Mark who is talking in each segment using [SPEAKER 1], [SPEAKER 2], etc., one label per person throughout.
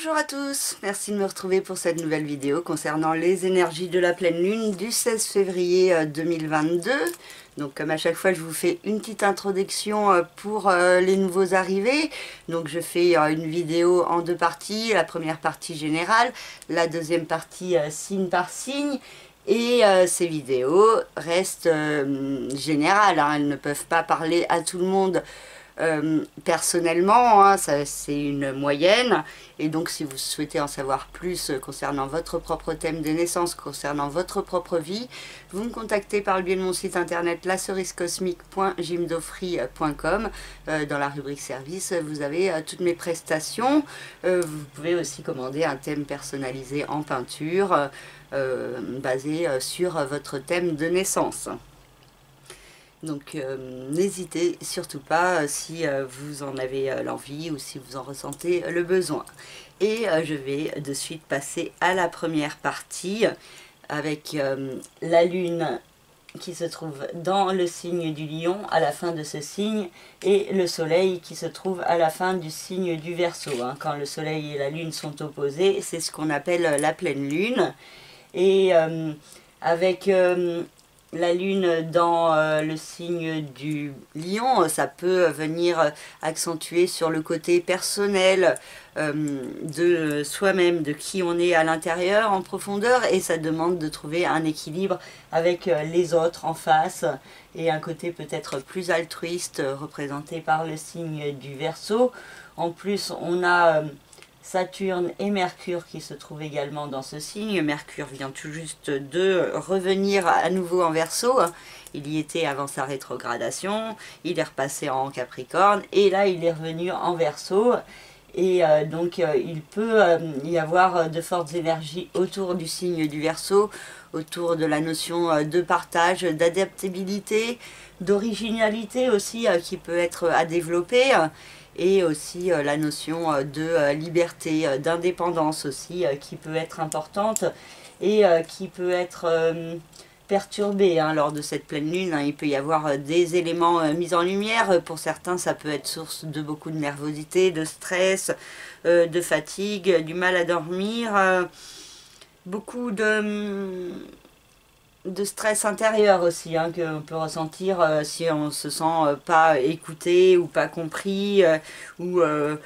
[SPEAKER 1] Bonjour à tous, merci de me retrouver pour cette nouvelle vidéo concernant les énergies de la pleine lune du 16 février 2022. Donc comme à chaque fois je vous fais une petite introduction pour les nouveaux arrivés. Donc je fais une vidéo en deux parties, la première partie générale, la deuxième partie signe par signe. Et ces vidéos restent générales, hein, elles ne peuvent pas parler à tout le monde. Personnellement, hein, c'est une moyenne, et donc si vous souhaitez en savoir plus concernant votre propre thème de naissance, concernant votre propre vie, vous me contactez par le biais de mon site internet lacerisecosmique.jimdofree.com. Dans la rubrique service, vous avez toutes mes prestations. Vous pouvez aussi commander un thème personnalisé en peinture basé sur votre thème de naissance. Donc n'hésitez surtout pas si vous en avez l'envie ou si vous en ressentez le besoin. Et je vais de suite passer à la première partie avec la lune qui se trouve dans le signe du lion à la fin de ce signe et le soleil qui se trouve à la fin du signe du Verseau. Hein. Quand le soleil et la lune sont opposés, c'est ce qu'on appelle la pleine lune. Et avec la lune dans le signe du lion, ça peut venir accentuer sur le côté personnel de soi-même, de qui on est à l'intérieur en profondeur, et ça demande de trouver un équilibre avec les autres en face, et un côté peut-être plus altruiste représenté par le signe du Verseau. En plus, on a Saturne et Mercure qui se trouvent également dans ce signe. Mercure vient tout juste de revenir à nouveau en Verseau. Il y était avant sa rétrogradation, il est repassé en Capricorne et là il est revenu en Verseau. Et donc il peut y avoir de fortes énergies autour du signe du Verseau, autour de la notion de partage, d'adaptabilité, d'originalité aussi qui peut être à développer. Et aussi la notion de liberté, d'indépendance aussi, qui peut être importante et qui peut être perturbée hein, lors de cette pleine lune. Hein. Il peut y avoir des éléments mis en lumière. Pour certains, ça peut être source de beaucoup de nervosité, de stress, de fatigue, du mal à dormir, beaucoup de stress intérieur aussi, hein, qu'on peut ressentir si on ne se sent pas écouté ou pas compris, ou le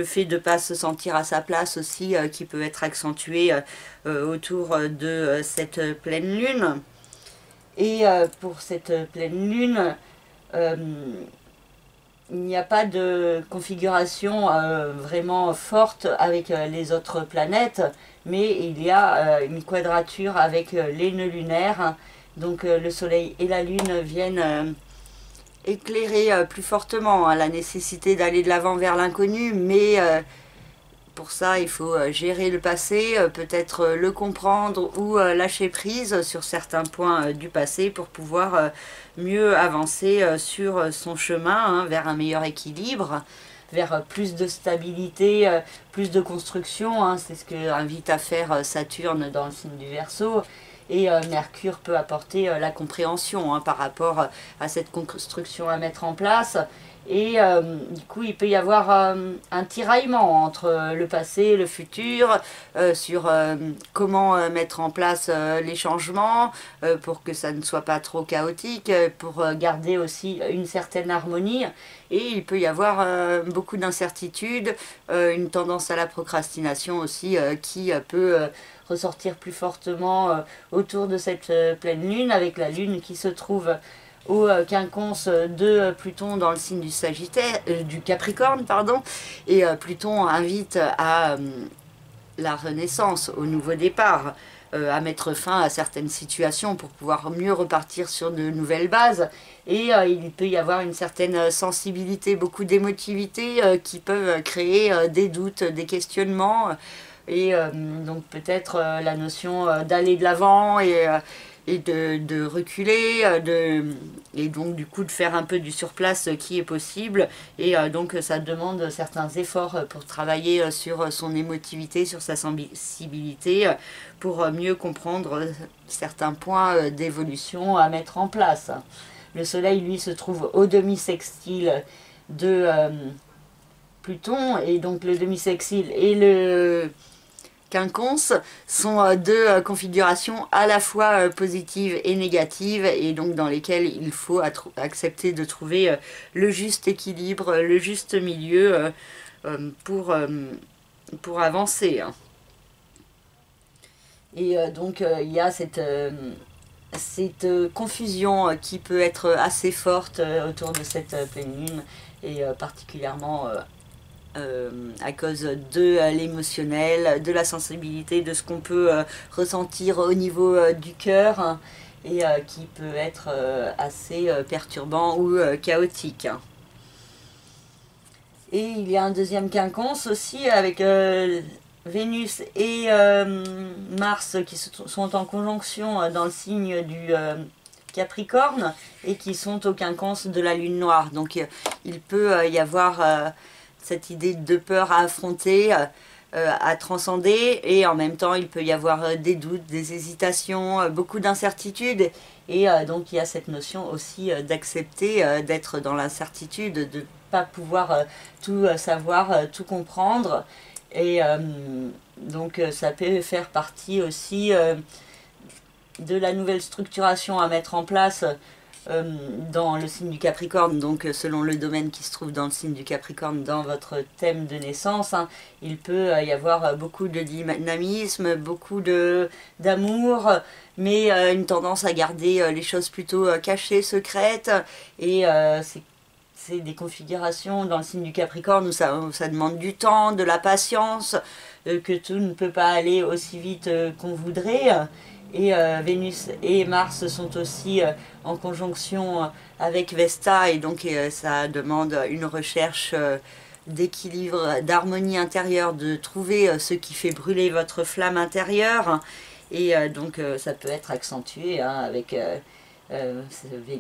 [SPEAKER 1] fait de ne pas se sentir à sa place aussi, qui peut être accentué autour de cette pleine lune. Et pour cette pleine lune, il n'y a pas de configuration vraiment forte avec les autres planètes, mais il y a une quadrature avec les nœuds lunaires. Donc le soleil et la lune viennent éclairer plus fortement hein, la nécessité d'aller de l'avant vers l'inconnu, mais pour ça il faut gérer le passé, peut-être le comprendre ou lâcher prise sur certains points du passé pour pouvoir mieux avancer sur son chemin hein, vers un meilleur équilibre, vers plus de stabilité, plus de construction. Hein, c'est ce que invite à faire Saturne dans le signe du Verseau. Et Mercure peut apporter la compréhension hein, par rapport à cette construction à mettre en place. Et du coup, il peut y avoir un tiraillement entre le passé et le futur sur comment mettre en place les changements pour que ça ne soit pas trop chaotique, pour garder aussi une certaine harmonie. Et il peut y avoir beaucoup d'incertitudes, une tendance à la procrastination aussi qui peut ressortir plus fortement autour de cette pleine lune, avec la lune qui se trouve au quinconce de Pluton dans le signe du Sagittaire, du Capricorne, pardon, et Pluton invite à la renaissance, au nouveau départ, à mettre fin à certaines situations pour pouvoir mieux repartir sur de nouvelles bases. Et il peut y avoir une certaine sensibilité, beaucoup d'émotivité qui peuvent créer des doutes, des questionnements, et donc peut-être la notion d'aller de l'avant et de reculer, et donc du coup de faire un peu du surplace qui est possible, et donc ça demande certains efforts pour travailler sur son émotivité, sur sa sensibilité, pour mieux comprendre certains points d'évolution à mettre en place. Le soleil lui se trouve au demi-sextile de Pluton, et donc le demi-sextile et le quinconce sont deux configurations à la fois positives et négatives, et donc dans lesquelles il faut accepter de trouver le juste équilibre, le juste milieu pour avancer. Et donc il y a cette confusion qui peut être assez forte autour de cette pleine lune, et particulièrement à cause de l'émotionnel, de la sensibilité, de ce qu'on peut ressentir au niveau du cœur, et qui peut être assez perturbant ou chaotique. Et il y a un deuxième quinconce aussi avec Vénus et Mars qui sont en conjonction dans le signe du Capricorne, et qui sont au quinconce de la lune noire. Donc il peut y avoir cette idée de peur à affronter, à transcender, et en même temps il peut y avoir des doutes, des hésitations, beaucoup d'incertitudes, et donc il y a cette notion aussi d'accepter d'être dans l'incertitude, de ne pas pouvoir tout savoir, tout comprendre, et donc ça peut faire partie aussi de la nouvelle structuration à mettre en place dans le signe du Capricorne, donc selon le domaine qui se trouve dans le signe du Capricorne, dans votre thème de naissance, hein. Il peut y avoir beaucoup de dynamisme, beaucoup d'amour, mais une tendance à garder les choses plutôt cachées, secrètes, et c'est des configurations dans le signe du Capricorne où ça demande du temps, de la patience, que tout ne peut pas aller aussi vite qu'on voudrait. Et Vénus et Mars sont aussi en conjonction avec Vesta, et donc ça demande une recherche d'équilibre, d'harmonie intérieure, de trouver ce qui fait brûler votre flamme intérieure, et donc ça peut être accentué hein, avec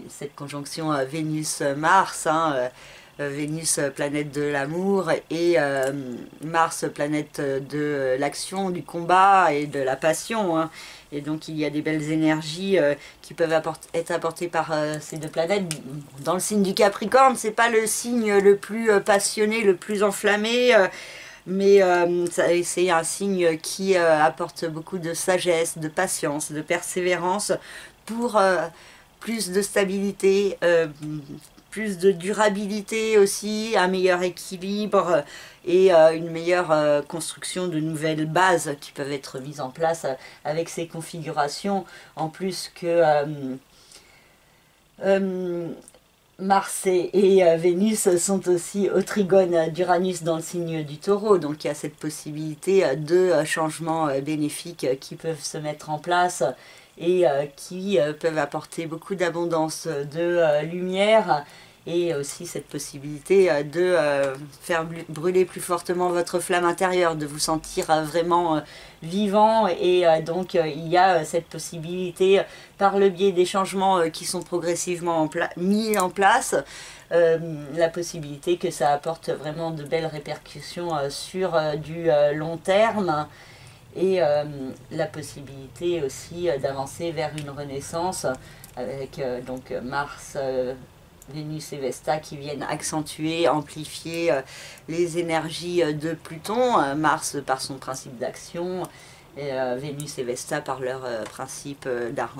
[SPEAKER 1] cette conjonction Vénus-Mars, hein, Vénus, planète de l'amour, et Mars, planète de l'action, du combat et de la passion, hein. Et donc il y a des belles énergies qui peuvent être apportées par ces deux planètes. Dans le signe du Capricorne, c'est pas le signe le plus passionné, le plus enflammé, mais c'est un signe qui apporte beaucoup de sagesse, de patience, de persévérance, pour plus de stabilité, plus de durabilité aussi, un meilleur équilibre, et une meilleure construction de nouvelles bases qui peuvent être mises en place avec ces configurations, en plus que Mars et Vénus sont aussi au trigone d'Uranus dans le signe du Taureau, donc il y a cette possibilité de changements bénéfiques qui peuvent se mettre en place, et qui peuvent apporter beaucoup d'abondance, de lumière, et aussi cette possibilité de faire brûler plus fortement votre flamme intérieure, de vous sentir vraiment vivant, et donc il y a cette possibilité, par le biais des changements qui sont progressivement mis en place, la possibilité que ça apporte vraiment de belles répercussions sur du long terme, et la possibilité aussi d'avancer vers une renaissance avec donc Mars, Vénus et Vesta qui viennent accentuer, amplifier les énergies de Pluton, Mars par son principe d'action, et Vénus et Vesta par leur principe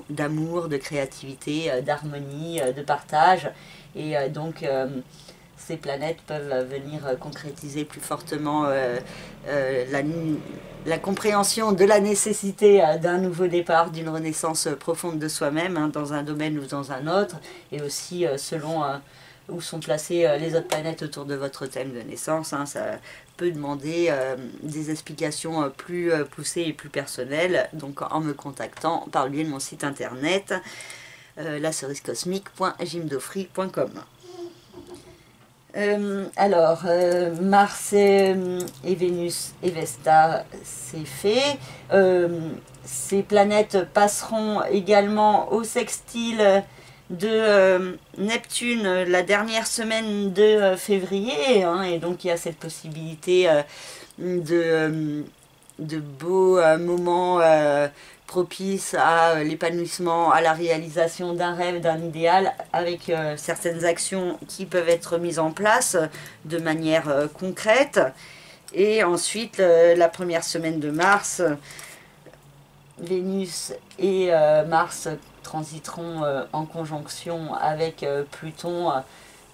[SPEAKER 1] d'amour, de créativité, d'harmonie, de partage, et donc ces planètes peuvent venir concrétiser plus fortement la compréhension de la nécessité d'un nouveau départ, d'une renaissance profonde de soi-même, hein, dans un domaine ou dans un autre, et aussi selon où sont placées les autres planètes autour de votre thème de naissance, hein, ça peut demander des explications plus poussées et plus personnelles, donc en me contactant par le biais de mon site internet lacerisecosmique.jimdofry.com. Alors, Mars et Vénus et Vesta, c'est fait. Ces planètes passeront également au sextile de Neptune la dernière semaine de février, hein, et donc il y a cette possibilité de beaux moments propice à l'épanouissement, à la réalisation d'un rêve, d'un idéal, avec certaines actions qui peuvent être mises en place de manière concrète. Et ensuite, la première semaine de mars, Vénus et Mars transiteront en conjonction avec Pluton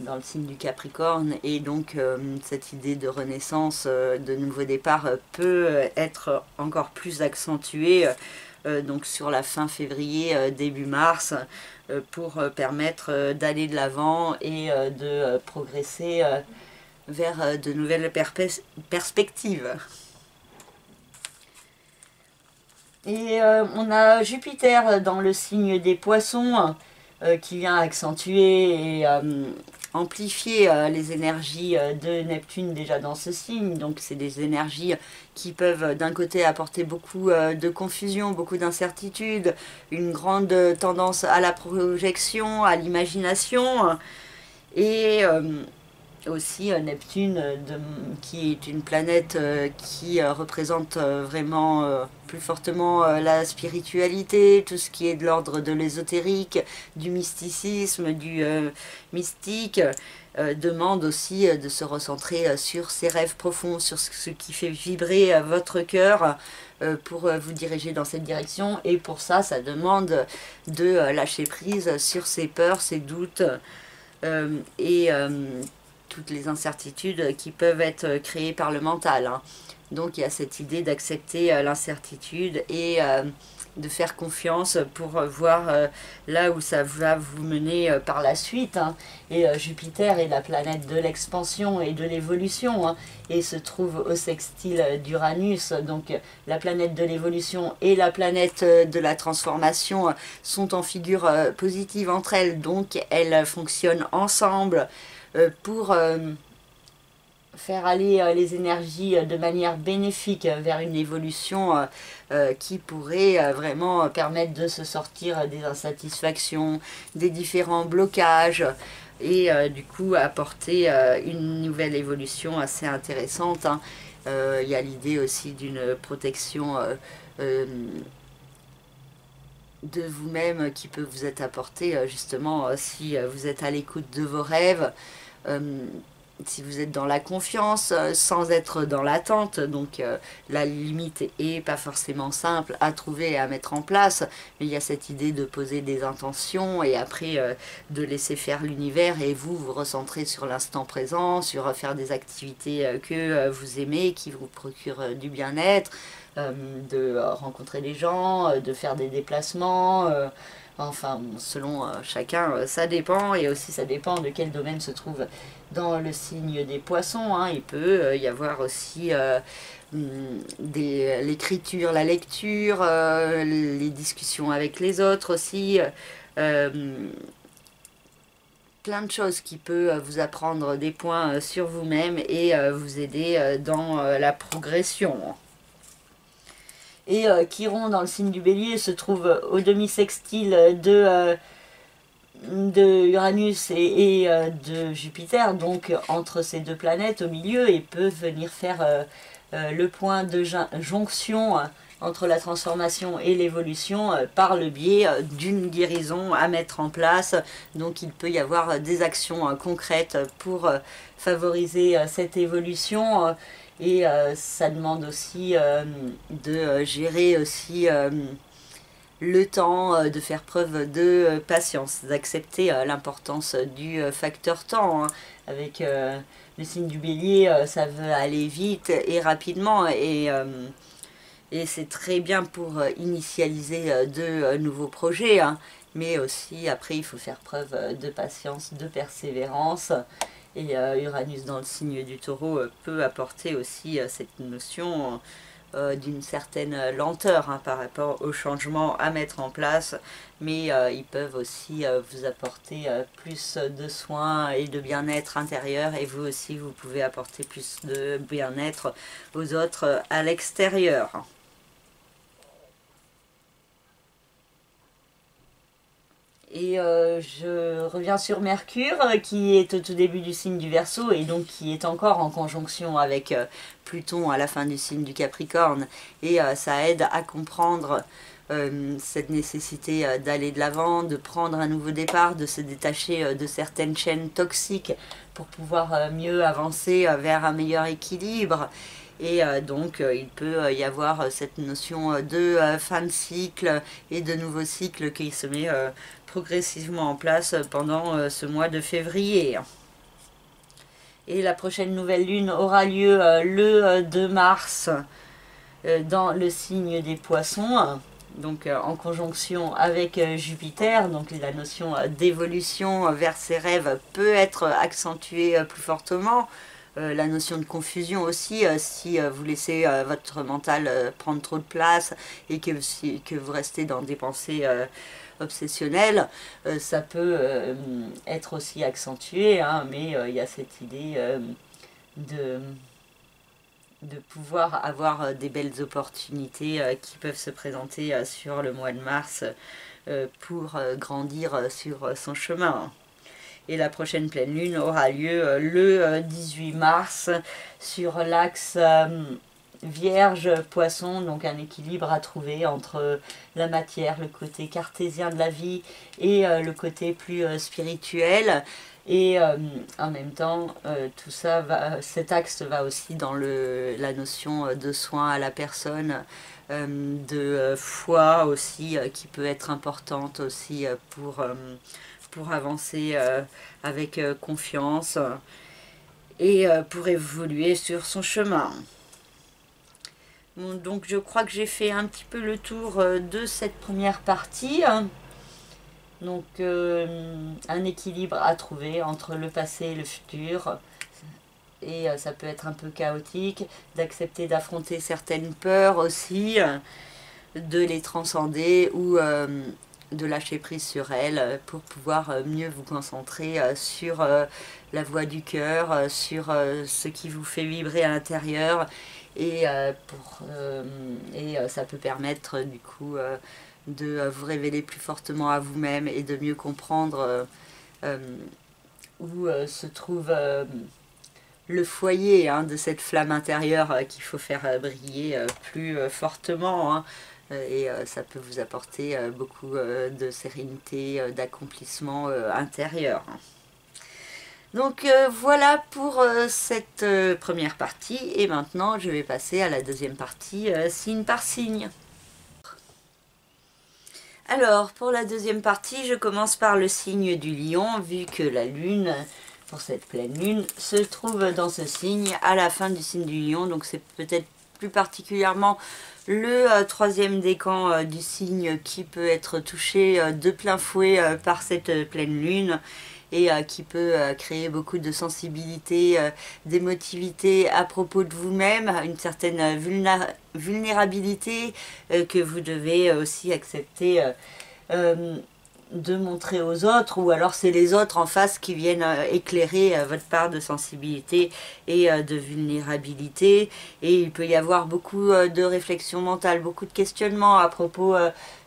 [SPEAKER 1] dans le signe du Capricorne, et donc cette idée de renaissance, de nouveau départ peut être encore plus accentuée donc sur la fin février, début mars, pour permettre d'aller de l'avant et de progresser vers de nouvelles perspectives. Et on a Jupiter dans le signe des Poissons qui vient accentuer et amplifier les énergies de Neptune déjà dans ce signe. Donc c'est des énergies qui peuvent d'un côté apporter beaucoup de confusion, beaucoup d'incertitude, une grande tendance à la projection, à l'imagination, et aussi Neptune qui est une planète qui représente vraiment plus fortement la spiritualité, tout ce qui est de l'ordre de l'ésotérique, du mysticisme, du mystique, demande aussi de se recentrer sur ses rêves profonds, sur ce qui fait vibrer votre cœur pour vous diriger dans cette direction. Et pour ça, ça demande de lâcher prise sur ses peurs, ses doutes et toutes les incertitudes qui peuvent être créées par le mental. Donc il y a cette idée d'accepter l'incertitude et de faire confiance pour voir là où ça va vous mener par la suite. Et Jupiter est la planète de l'expansion et de l'évolution, et se trouve au sextile d'Uranus. Donc la planète de l'évolution et la planète de la transformation sont en figure positive entre elles, donc elles fonctionnent ensemble pour faire aller les énergies de manière bénéfique vers une évolution qui pourrait vraiment permettre de se sortir des insatisfactions, des différents blocages, et du coup apporter une nouvelle évolution assez intéressante. Il y a l'idée aussi d'une protection de vous-même qui peut vous être apportée justement si vous êtes à l'écoute de vos rêves. Si vous êtes dans la confiance, sans être dans l'attente, donc la limite est pas forcément simple à trouver et à mettre en place, mais il y a cette idée de poser des intentions et après de laisser faire l'univers, et vous recentrer sur l'instant présent, sur faire des activités que vous aimez, qui vous procurent du bien-être, de rencontrer des gens, de faire des déplacements, enfin, selon chacun, ça dépend, et aussi ça dépend de quel domaine se trouve dans le signe des Poissons. Il peut y avoir aussi l'écriture, la lecture, les discussions avec les autres aussi, plein de choses qui peuvent vous apprendre des points sur vous-même et vous aider dans la progression. Et Chiron dans le signe du Bélier se trouve au demi-sextile de Uranus et de Jupiter, donc entre ces deux planètes au milieu, et peut venir faire le point de jonction entre la transformation et l'évolution par le biais d'une guérison à mettre en place. Donc il peut y avoir des actions concrètes pour favoriser cette évolution. Et ça demande aussi de gérer aussi le temps, de faire preuve de patience, d'accepter l'importance du facteur temps. Avec le signe du Bélier, ça veut aller vite et rapidement, et c'est très bien pour initialiser de nouveaux projets, mais aussi après il faut faire preuve de patience, de persévérance. Et Uranus dans le signe du Taureau peut apporter aussi cette notion d'une certaine lenteur par rapport aux changements à mettre en place, mais ils peuvent aussi vous apporter plus de soins et de bien-être intérieur, et vous aussi vous pouvez apporter plus de bien-être aux autres à l'extérieur. Et je reviens sur Mercure qui est au tout début du signe du Verseau, et donc qui est encore en conjonction avec Pluton à la fin du signe du Capricorne, et ça aide à comprendre cette nécessité d'aller de l'avant, de prendre un nouveau départ, de se détacher de certaines chaînes toxiques pour pouvoir mieux avancer vers un meilleur équilibre. Et donc il peut y avoir cette notion de fin de cycle et de nouveau cycle qui se met progressivement en place pendant ce mois de février. Et la prochaine nouvelle lune aura lieu le 2 mars dans le signe des poissons, donc en conjonction avec Jupiter. Donc la notion d'évolution vers ses rêves peut être accentuée plus fortement. La notion de confusion aussi, si vous laissez votre mental prendre trop de place et que vous restez dans des pensées obsessionnelles, ça peut être aussi accentué, hein, mais il y a cette idée de pouvoir avoir des belles opportunités qui peuvent se présenter sur le mois de mars pour grandir sur son chemin. Et la prochaine pleine lune aura lieu le 18 mars sur l'axe Vierge-Poisson, donc un équilibre à trouver entre la matière, le côté cartésien de la vie et le côté plus spirituel. Et en même temps, tout ça cet axe va aussi dans la notion de soin à la personne, de foi aussi, qui peut être importante aussi pour avancer avec confiance et pour évoluer sur son chemin. Bon, donc je crois que j'ai fait un petit peu le tour de cette première partie. Donc un équilibre à trouver entre le passé et le futur. Et ça peut être un peu chaotique, d'accepter d'affronter certaines peurs aussi, de les transcender ou de lâcher prise sur elles pour pouvoir mieux vous concentrer sur la voix du cœur, sur ce qui vous fait vibrer à l'intérieur, et ça peut permettre du coup de vous révéler plus fortement à vous-même et de mieux comprendre où se trouve le foyer, hein, de cette flamme intérieure qu'il faut faire briller plus fortement, hein. Et ça peut vous apporter beaucoup de sérénité, d'accomplissement intérieur. Donc voilà pour cette première partie, et maintenant je vais passer à la deuxième partie, signe par signe. Alors pour la deuxième partie, je commence par le signe du lion, vu que la lune, pour cette pleine lune, se trouve dans ce signe à la fin du signe du lion, donc c'est peut-être plus particulièrement le troisième décan du signe qui peut être touché de plein fouet par cette pleine lune, et qui peut créer beaucoup de sensibilité, d'émotivité à propos de vous-même, une certaine vulnérabilité que vous devez aussi accepter de montrer aux autres, ou alors c'est les autres en face qui viennent éclairer votre part de sensibilité et de vulnérabilité. Et il peut y avoir beaucoup de réflexion mentale, beaucoup de questionnements à propos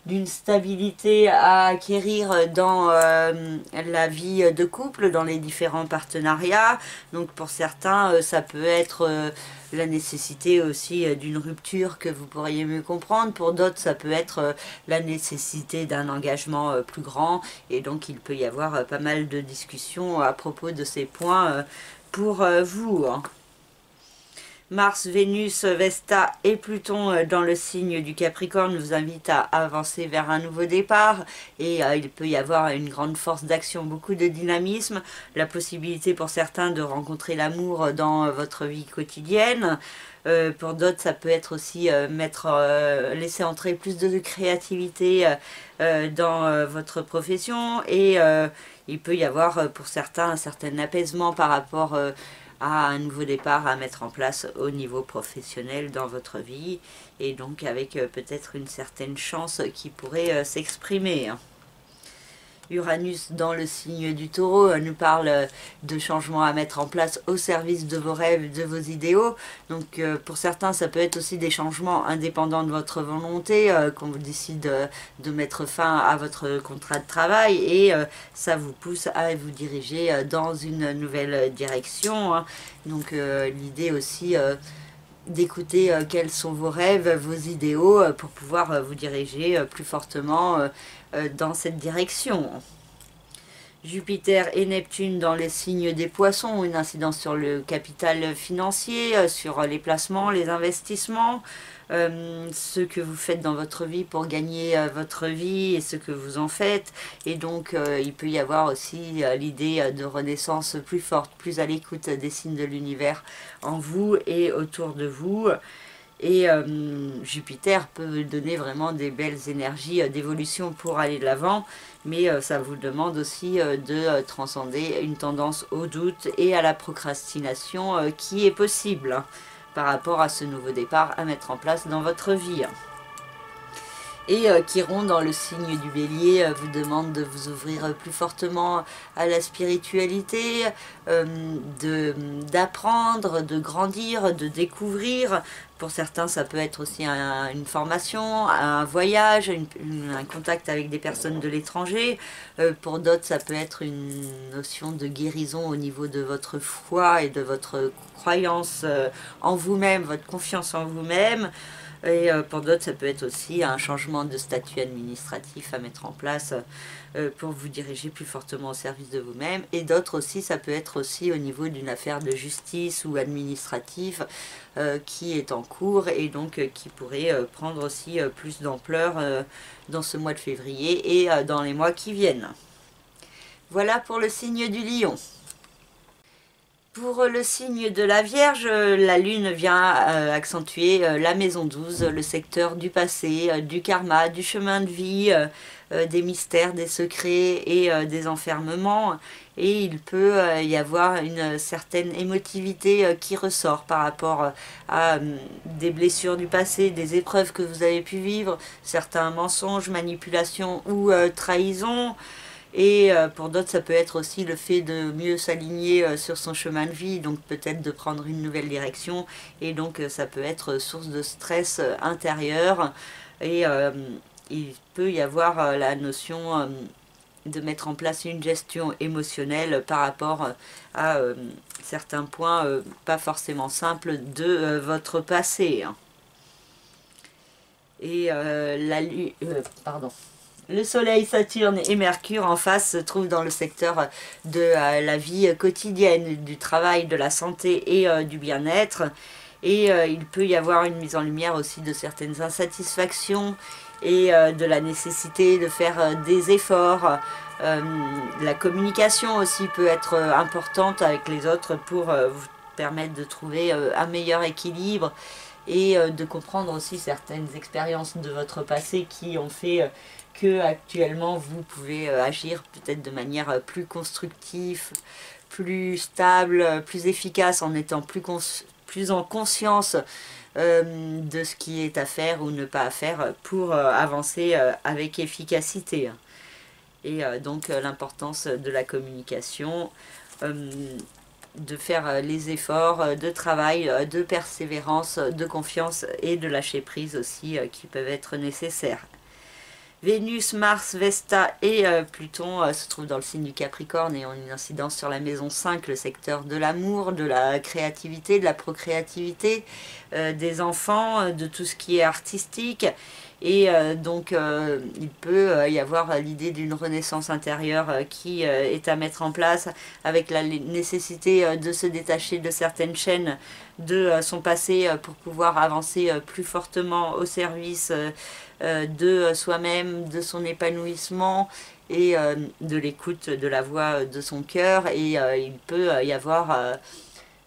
[SPEAKER 1] d'une stabilité à acquérir dans la vie de couple, dans les différents partenariats. Donc pour certains, ça peut être la nécessité aussi d'une rupture que vous pourriez mieux comprendre. Pour d'autres, ça peut être la nécessité d'un engagement plus grand. Et donc il peut y avoir pas mal de discussions à propos de ces points pour vous. Mars, Vénus, Vesta et Pluton dans le signe du Capricorne vous invitent à avancer vers un nouveau départ, et il peut y avoir une grande force d'action, beaucoup de dynamisme, la possibilité pour certains de rencontrer l'amour dans votre vie quotidienne. Pour d'autres, ça peut être aussi laisser entrer plus de créativité dans votre profession, et il peut y avoir pour certains un certain apaisement par rapport à un nouveau départ à mettre en place au niveau professionnel dans votre vie, et donc avec peut-être une certaine chance qui pourrait s'exprimer. Uranus dans le signe du Taureau nous parle de changements à mettre en place au service de vos rêves, de vos idéaux. Donc pour certains, ça peut être aussi des changements indépendants de votre volonté, quand vous décidez de mettre fin à votre contrat de travail, et ça vous pousse à vous diriger dans une nouvelle direction, hein. Donc l'idée aussi d'écouter quels sont vos rêves, vos idéaux, pour pouvoir vous diriger plus fortement dans cette direction. Jupiter et Neptune dans les signes des poissons ont une incidence sur le capital financier, sur les placements, les investissements, ce que vous faites dans votre vie pour gagner votre vie et ce que vous en faites. Et donc il peut y avoir aussi l'idée de renaissance plus forte, plus à l'écoute des signes de l'univers en vous et autour de vous. Et Jupiter peut donner vraiment des belles énergies d'évolution pour aller de l'avant, mais ça vous demande aussi de transcender une tendance au doute et à la procrastination qui est possible par rapport à ce nouveau départ à mettre en place dans votre vie. Et Chiron, dans le signe du Bélier, vous demande de vous ouvrir plus fortement à la spiritualité, d'apprendre, de grandir, de découvrir. Pour certains, ça peut être aussi une formation, un voyage, un contact avec des personnes de l'étranger. Pour d'autres, ça peut être une notion de guérison au niveau de votre foi et de votre croyance en vous-même, votre confiance en vous-même. Et pour d'autres, ça peut être aussi un changement de statut administratif à mettre en place pour vous diriger plus fortement au service de vous-même. Et d'autres aussi, ça peut être aussi au niveau d'une affaire de justice ou administrative qui est en cours et donc qui pourrait prendre aussi plus d'ampleur dans ce mois de février et dans les mois qui viennent. Voilà pour le signe du Lion. Pour le signe de la Vierge, la Lune vient accentuer la maison 12, le secteur du passé, du karma, du chemin de vie, des mystères, des secrets et des enfermements. Et il peut y avoir une certaine émotivité qui ressort par rapport à des blessures du passé, des épreuves que vous avez pu vivre, certains mensonges, manipulations ou trahisons. Et pour d'autres, ça peut être aussi le fait de mieux s'aligner sur son chemin de vie, donc peut-être de prendre une nouvelle direction. Et donc ça peut être source de stress intérieur. Et il peut y avoir la notion de mettre en place une gestion émotionnelle par rapport à certains points pas forcément simples de votre passé. Et le Soleil, Saturne et Mercure en face se trouvent dans le secteur de la vie quotidienne, du travail, de la santé et du bien-être. Et il peut y avoir une mise en lumière aussi de certaines insatisfactions et de la nécessité de faire des efforts. La communication aussi peut être importante avec les autres pour vous permettre de trouver un meilleur équilibre et de comprendre aussi certaines expériences de votre passé qui ont fait que actuellement vous pouvez agir peut-être de manière plus constructive, plus stable, plus efficace en étant plus en conscience de ce qui est à faire ou ne pas à faire pour avancer avec efficacité. Et donc l'importance de la communication, de faire les efforts de travail, de persévérance, de confiance et de lâcher prise aussi qui peuvent être nécessaires. Vénus, Mars, Vesta et Pluton se trouvent dans le signe du Capricorne et ont une incidence sur la maison 5, le secteur de l'amour, de la créativité, de la procréativité, des enfants, de tout ce qui est artistique. Et donc il peut y avoir l'idée d'une renaissance intérieure qui est à mettre en place avec la nécessité de se détacher de certaines chaînes de son passé pour pouvoir avancer plus fortement au service de soi-même, de son épanouissement et de l'écoute de la voix de son cœur. Et il peut y avoir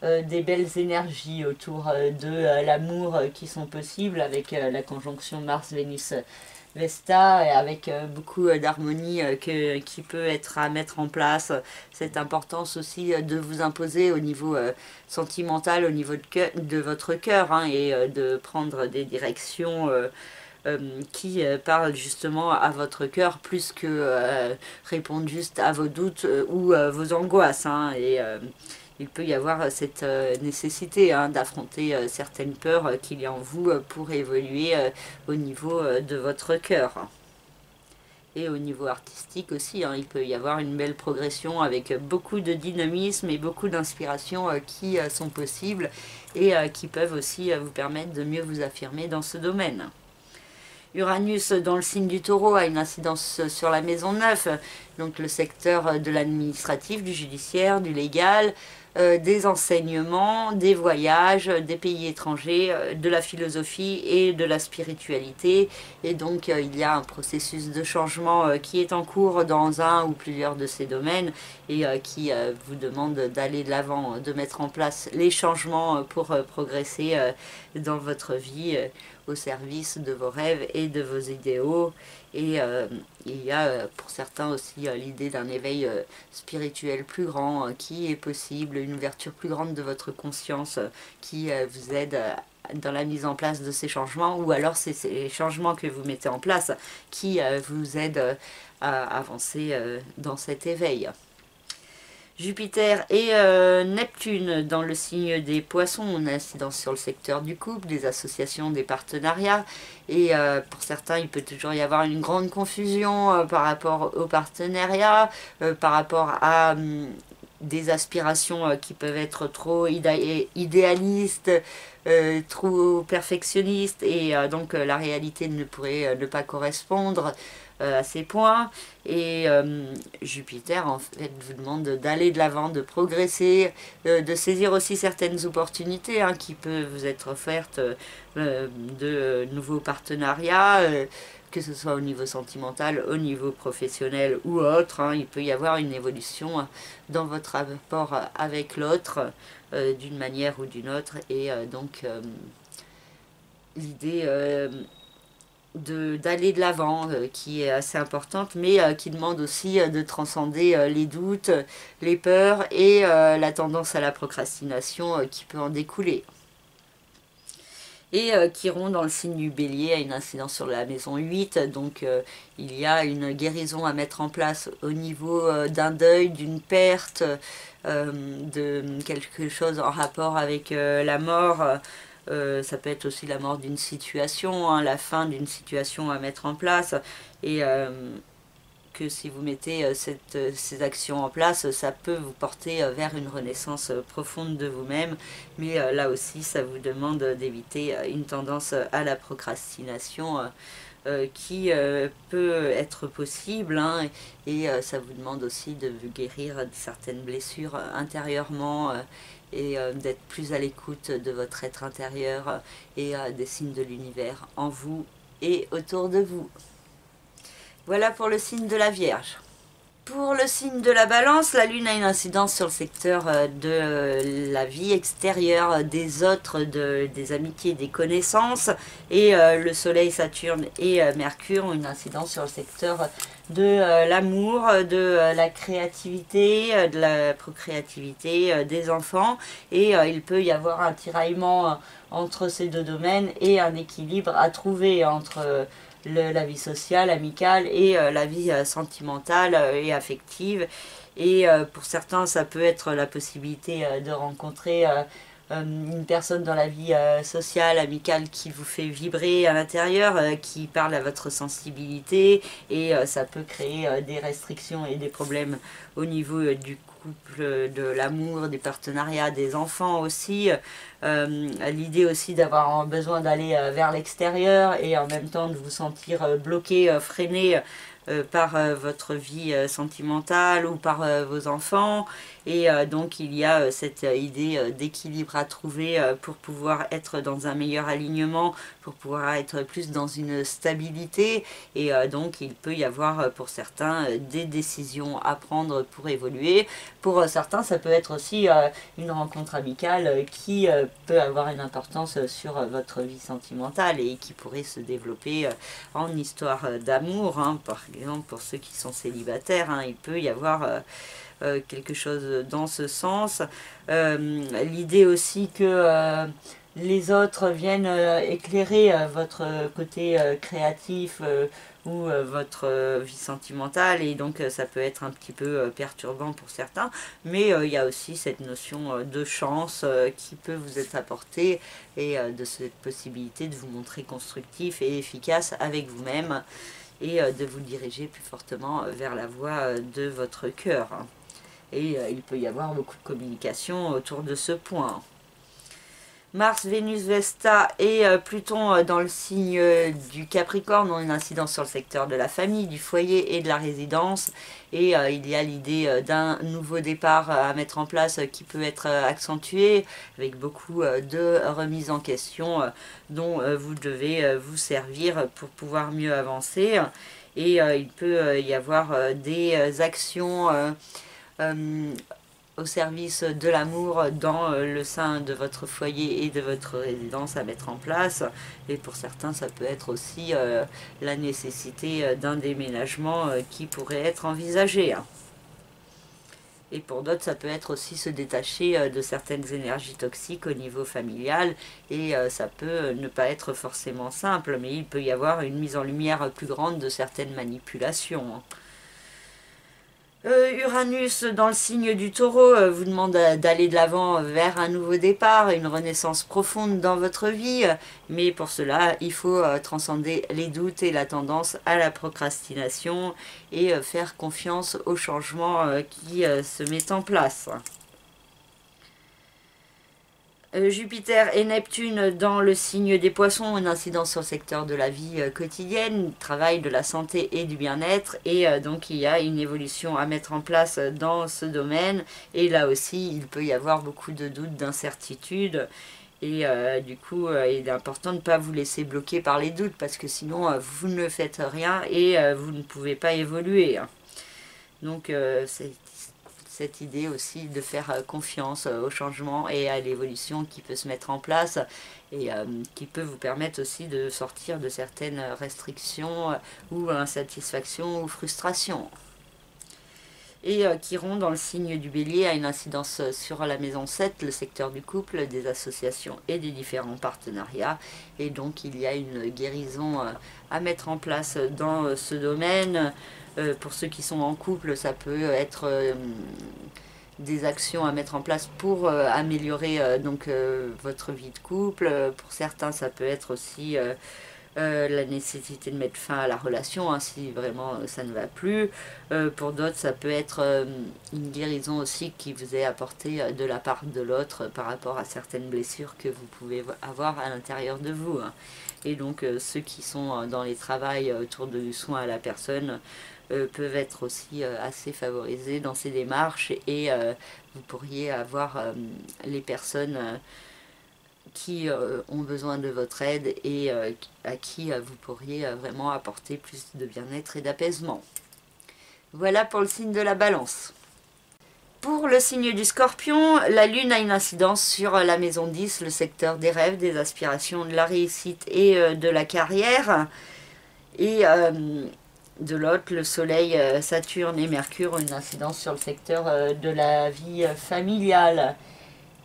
[SPEAKER 1] des belles énergies autour de l'amour qui sont possibles avec la conjonction Mars-Vénus-Vesta et avec beaucoup d'harmonie qui peut être à mettre en place. Cette importance aussi de vous imposer au niveau sentimental, au niveau de votre cœur et de prendre des directions qui parlent justement à votre cœur plus que répondre juste à vos doutes ou vos angoisses. Il peut y avoir cette nécessité d'affronter certaines peurs qu'il y a en vous pour évoluer au niveau de votre cœur. Et au niveau artistique aussi, hein, il peut y avoir une belle progression avec beaucoup de dynamisme et beaucoup d'inspiration qui sont possibles et qui peuvent aussi vous permettre de mieux vous affirmer dans ce domaine. Uranus dans le signe du Taureau a une incidence sur la maison 9, donc le secteur de l'administratif, du judiciaire, du légal, des enseignements, des voyages, des pays étrangers, de la philosophie et de la spiritualité. Et donc il y a un processus de changement qui est en cours dans un ou plusieurs de ces domaines et qui vous demande d'aller de l'avant, de mettre en place les changements pour progresser dans votre vie au service de vos rêves et de vos idéaux. Et il y a pour certains aussi l'idée d'un éveil spirituel plus grand qui est possible, une ouverture plus grande de votre conscience qui vous aide dans la mise en place de ces changements, ou alors c'est ces changements que vous mettez en place qui vous aident à avancer dans cet éveil. Jupiter et Neptune dans le signe des Poissons, on a incidence sur le secteur du couple, des associations, des partenariats. Et pour certains, il peut toujours y avoir une grande confusion par rapport au partenariat, par rapport à des aspirations qui peuvent être trop idéalistes, trop perfectionnistes, et donc la réalité ne pourrait ne pas correspondre à ces points. Et Jupiter en fait vous demande d'aller de l'avant, de progresser, de saisir aussi certaines opportunités qui peuvent vous être offertes, de nouveaux partenariats, que ce soit au niveau sentimental, au niveau professionnel ou autre. Il peut y avoir une évolution dans votre rapport avec l'autre d'une manière ou d'une autre, et donc l'idée d'aller de l'avant qui est assez importante, mais qui demande aussi de transcender les doutes, les peurs et la tendance à la procrastination qui peut en découler. Et Chiron dans le signe du Bélier a une incidence sur la maison 8, donc il y a une guérison à mettre en place au niveau d'un deuil, d'une perte, de quelque chose en rapport avec la mort. Ça peut être aussi la mort d'une situation, la fin d'une situation à mettre en place, et que si vous mettez ces actions en place, ça peut vous porter vers une renaissance profonde de vous-même, mais là aussi ça vous demande d'éviter une tendance à la procrastination qui peut être possible, et ça vous demande aussi de vous guérir de certaines blessures intérieurement, et d'être plus à l'écoute de votre être intérieur et des signes de l'univers en vous et autour de vous. Voilà pour le signe de la Vierge. Pour le signe de la Balance, la Lune a une incidence sur le secteur de la vie extérieure, des autres, des amitiés, des connaissances. Et le Soleil, Saturne et Mercure ont une incidence sur le secteur de l'amour, de la créativité, de la procréativité des enfants. Et il peut y avoir un tiraillement entre ces deux domaines et un équilibre à trouver entre la vie sociale, amicale et la vie sentimentale et affective. Et pour certains, ça peut être la possibilité de rencontrer une personne dans la vie sociale, amicale, qui vous fait vibrer à l'intérieur, qui parle à votre sensibilité, et ça peut créer des restrictions et des problèmes au niveau du couple, de l'amour, des partenariats, des enfants aussi. L'idée aussi d'avoir besoin d'aller vers l'extérieur et en même temps de vous sentir bloqué, freiné par votre vie sentimentale ou par vos enfants. Et donc il y a cette idée d'équilibre à trouver pour pouvoir être dans un meilleur alignement, pour pouvoir être plus dans une stabilité. Et donc il peut y avoir pour certains des décisions à prendre pour évoluer. Pour certains, ça peut être aussi une rencontre amicale qui peut avoir une importance sur votre vie sentimentale et qui pourrait se développer en histoire d'amour. Par exemple, pour ceux qui sont célibataires, il peut y avoir quelque chose dans ce sens. L'idée aussi que les autres viennent éclairer votre côté créatif ou votre vie sentimentale, et donc ça peut être un petit peu perturbant pour certains, mais il y a aussi cette notion de chance qui peut vous être apportée, et de cette possibilité de vous montrer constructif et efficace avec vous-même. et de vous diriger plus fortement vers la voie de votre cœur. Et il peut y avoir beaucoup de communication autour de ce point. Mars, Vénus, Vesta et Pluton dans le signe du Capricorne ont une incidence sur le secteur de la famille, du foyer et de la résidence. Et il y a l'idée d'un nouveau départ à mettre en place qui peut être accentué avec beaucoup de remises en question dont vous devez vous servir pour pouvoir mieux avancer. Et il peut y avoir des actions au service de l'amour dans le sein de votre foyer et de votre résidence à mettre en place. Et pour certains, ça peut être aussi la nécessité d'un déménagement qui pourrait être envisagé. Et pour d'autres, ça peut être aussi se détacher de certaines énergies toxiques au niveau familial. Et ça peut ne pas être forcément simple, mais il peut y avoir une mise en lumière plus grande de certaines manipulations. Uranus dans le signe du Taureau vous demande d'aller de l'avant vers un nouveau départ, une renaissance profonde dans votre vie, mais pour cela il faut transcender les doutes et la tendance à la procrastination et faire confiance au changement qui se met en place. Jupiter et Neptune dans le signe des Poissons ont une incidence sur le secteur de la vie quotidienne, du travail, de la santé et du bien-être. Et donc il y a une évolution à mettre en place dans ce domaine. Et là aussi, il peut y avoir beaucoup de doutes, d'incertitudes. Et du coup, il est important de ne pas vous laisser bloquer par les doutes parce que sinon, vous ne faites rien et vous ne pouvez pas évoluer. Donc c'est cette idée aussi de faire confiance au changement et à l'évolution qui peut se mettre en place et qui peut vous permettre aussi de sortir de certaines restrictions ou insatisfactions ou frustrations. Et Chiron dans le signe du Bélier a une incidence sur la maison 7, le secteur du couple, des associations et des différents partenariats. Et donc il y a une guérison à mettre en place dans ce domaine. Pour ceux qui sont en couple, ça peut être des actions à mettre en place pour améliorer votre vie de couple. Pour certains, ça peut être aussi la nécessité de mettre fin à la relation si vraiment ça ne va plus. Pour d'autres, ça peut être une guérison aussi qui vous est apportée de la part de l'autre par rapport à certaines blessures que vous pouvez avoir à l'intérieur de vous. Et donc ceux qui sont dans les travails autour du soin à la personne peuvent être aussi assez favorisés dans ces démarches et vous pourriez avoir les personnes qui ont besoin de votre aide et à qui vous pourriez vraiment apporter plus de bien-être et d'apaisement. Voilà pour le signe de la Balance. Pour le signe du Scorpion, la Lune a une incidence sur la maison 10, le secteur des rêves, des aspirations, de la réussite et de la carrière. Et de l'autre, le Soleil, Saturne et Mercure ont une incidence sur le secteur de la vie familiale,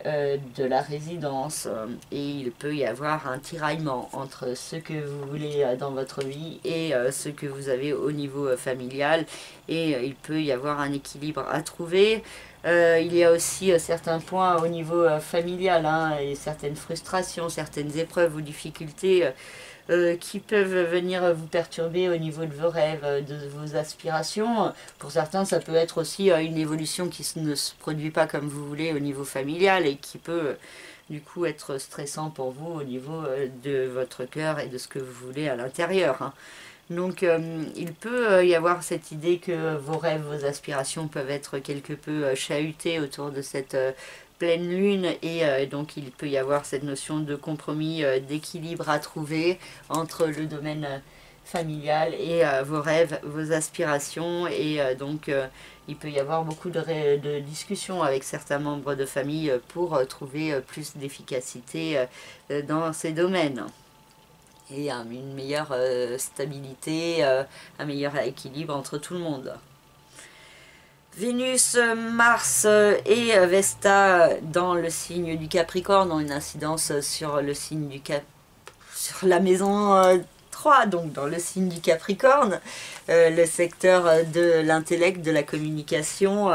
[SPEAKER 1] de la résidence. Et il peut y avoir un tiraillement entre ce que vous voulez dans votre vie et ce que vous avez au niveau familial. Et il peut y avoir un équilibre à trouver. Il y a aussi certains points au niveau familial et certaines frustrations, certaines épreuves ou difficultés qui peuvent venir vous perturber au niveau de vos rêves, de vos aspirations. Pour certains, ça peut être aussi une évolution qui ne se produit pas comme vous voulez au niveau familial et qui peut du coup être stressant pour vous au niveau de votre cœur et de ce que vous voulez à l'intérieur. Donc il peut y avoir cette idée que vos rêves, vos aspirations peuvent être quelque peu chahutés autour de cette pleine lune et donc il peut y avoir cette notion de compromis, d'équilibre à trouver entre le domaine familial et vos rêves, vos aspirations et donc il peut y avoir beaucoup de discussions avec certains membres de famille pour trouver plus d'efficacité dans ces domaines. Et une meilleure stabilité, un meilleur équilibre entre tout le monde. Vénus, Mars et Vesta dans le signe du Capricorne ont une incidence sur le signe du sur la maison 3, donc dans le signe du Capricorne, le secteur de l'intellect, de la communication,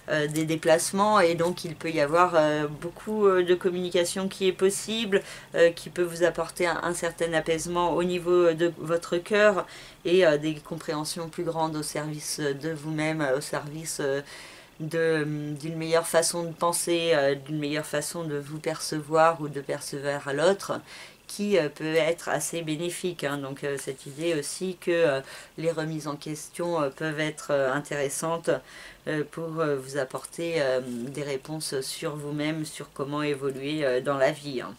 [SPEAKER 1] des déplacements, et donc il peut y avoir beaucoup de communication qui est possible, qui peut vous apporter un certain apaisement au niveau de votre cœur, et des compréhensions plus grandes au service de vous-même, au service d'une meilleure façon de penser, d'une meilleure façon de vous percevoir ou de percevoir à l'autre, qui peut être assez bénéfique. Hein. Donc cette idée aussi que les remises en question peuvent être intéressantes pour vous apporter des réponses sur vous-même, sur comment évoluer dans la vie. Hein.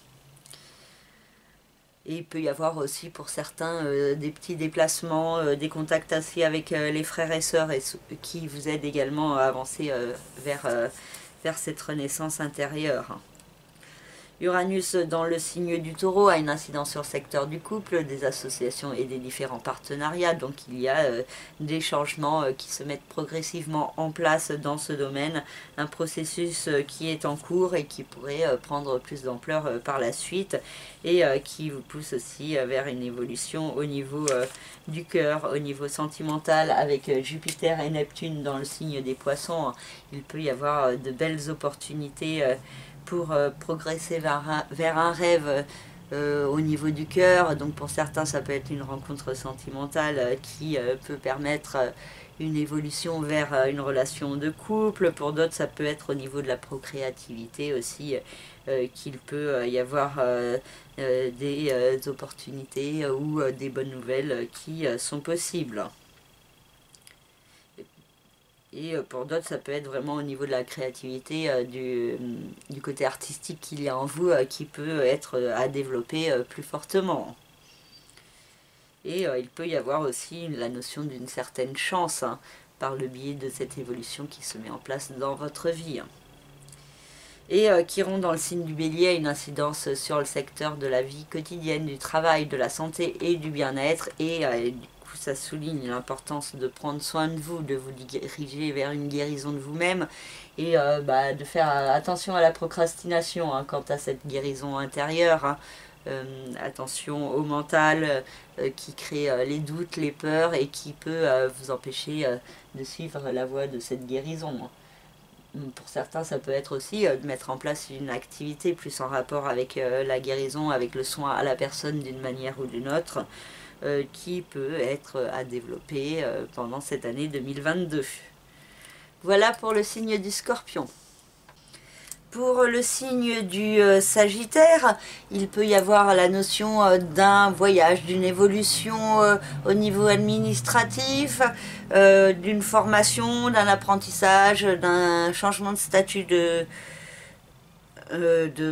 [SPEAKER 1] Et il peut y avoir aussi pour certains des petits déplacements, des contacts assis avec les frères et sœurs, qui vous aident également à avancer vers cette renaissance intérieure. Uranus dans le signe du Taureau a une incidence sur le secteur du couple, des associations et des différents partenariats. Donc il y a des changements qui se mettent progressivement en place dans ce domaine. Un processus qui est en cours et qui pourrait prendre plus d'ampleur par la suite, et qui vous pousse aussi vers une évolution au niveau du cœur, au niveau sentimental, avec Jupiter et Neptune dans le signe des Poissons. Il peut y avoir de belles opportunités pour progresser vers un rêve au niveau du cœur. Donc pour certains, ça peut être une rencontre sentimentale qui peut permettre une évolution vers une relation de couple. Pour d'autres, ça peut être au niveau de la procréativité aussi, qu'il peut y avoir des opportunités ou des bonnes nouvelles qui sont possibles. Et pour d'autres, ça peut être vraiment au niveau de la créativité, du côté artistique qu'il y a en vous, qui peut être à développer plus fortement. Et il peut y avoir aussi la notion d'une certaine chance, hein, par le biais de cette évolution qui se met en place dans votre vie. Et Chiron dans le signe du Bélier a une incidence sur le secteur de la vie quotidienne, du travail, de la santé et du bien-être, et ça souligne l'importance de prendre soin de vous, de vous diriger vers une guérison de vous-même, et de faire attention à la procrastination, hein, quant à cette guérison intérieure. Hein. Attention au mental qui crée les doutes, les peurs, et qui peut vous empêcher de suivre la voie de cette guérison. Pour certains, ça peut être aussi de mettre en place une activité plus en rapport avec la guérison, avec le soin à la personne d'une manière ou d'une autre, qui peut être à développer pendant cette année 2022. Voilà pour le signe du Scorpion. Pour le signe du Sagittaire, il peut y avoir la notion d'un voyage, d'une évolution au niveau administratif, d'une formation, d'un apprentissage, d'un changement de statut de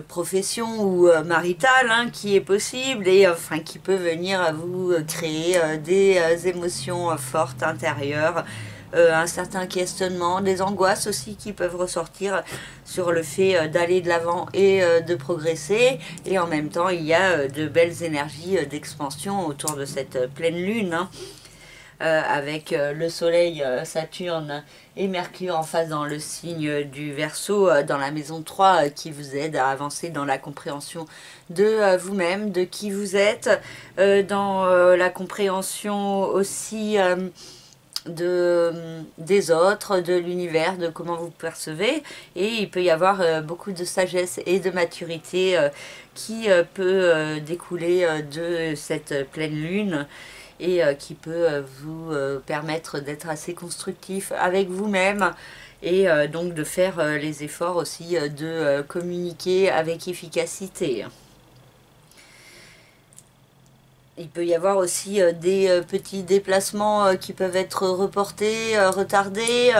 [SPEAKER 1] profession ou maritale, hein, qui est possible, et enfin qui peut venir à vous créer des émotions fortes intérieures, un certain questionnement, des angoisses aussi qui peuvent ressortir sur le fait d'aller de l'avant et de progresser. Et en même temps, il y a de belles énergies d'expansion autour de cette pleine lune, hein, avec le soleil, Saturne et Mercure en face dans le signe du Verseau, dans la maison 3, qui vous aide à avancer dans la compréhension de vous-même, de qui vous êtes, dans la compréhension aussi des autres, de l'univers, de comment vous percevez. Et il peut y avoir beaucoup de sagesse et de maturité qui peut découler de cette pleine lune, et qui peut vous permettre d'être assez constructif avec vous-même, et donc de faire les efforts aussi de communiquer avec efficacité. Il peut y avoir aussi des petits déplacements qui peuvent être reportés, retardés,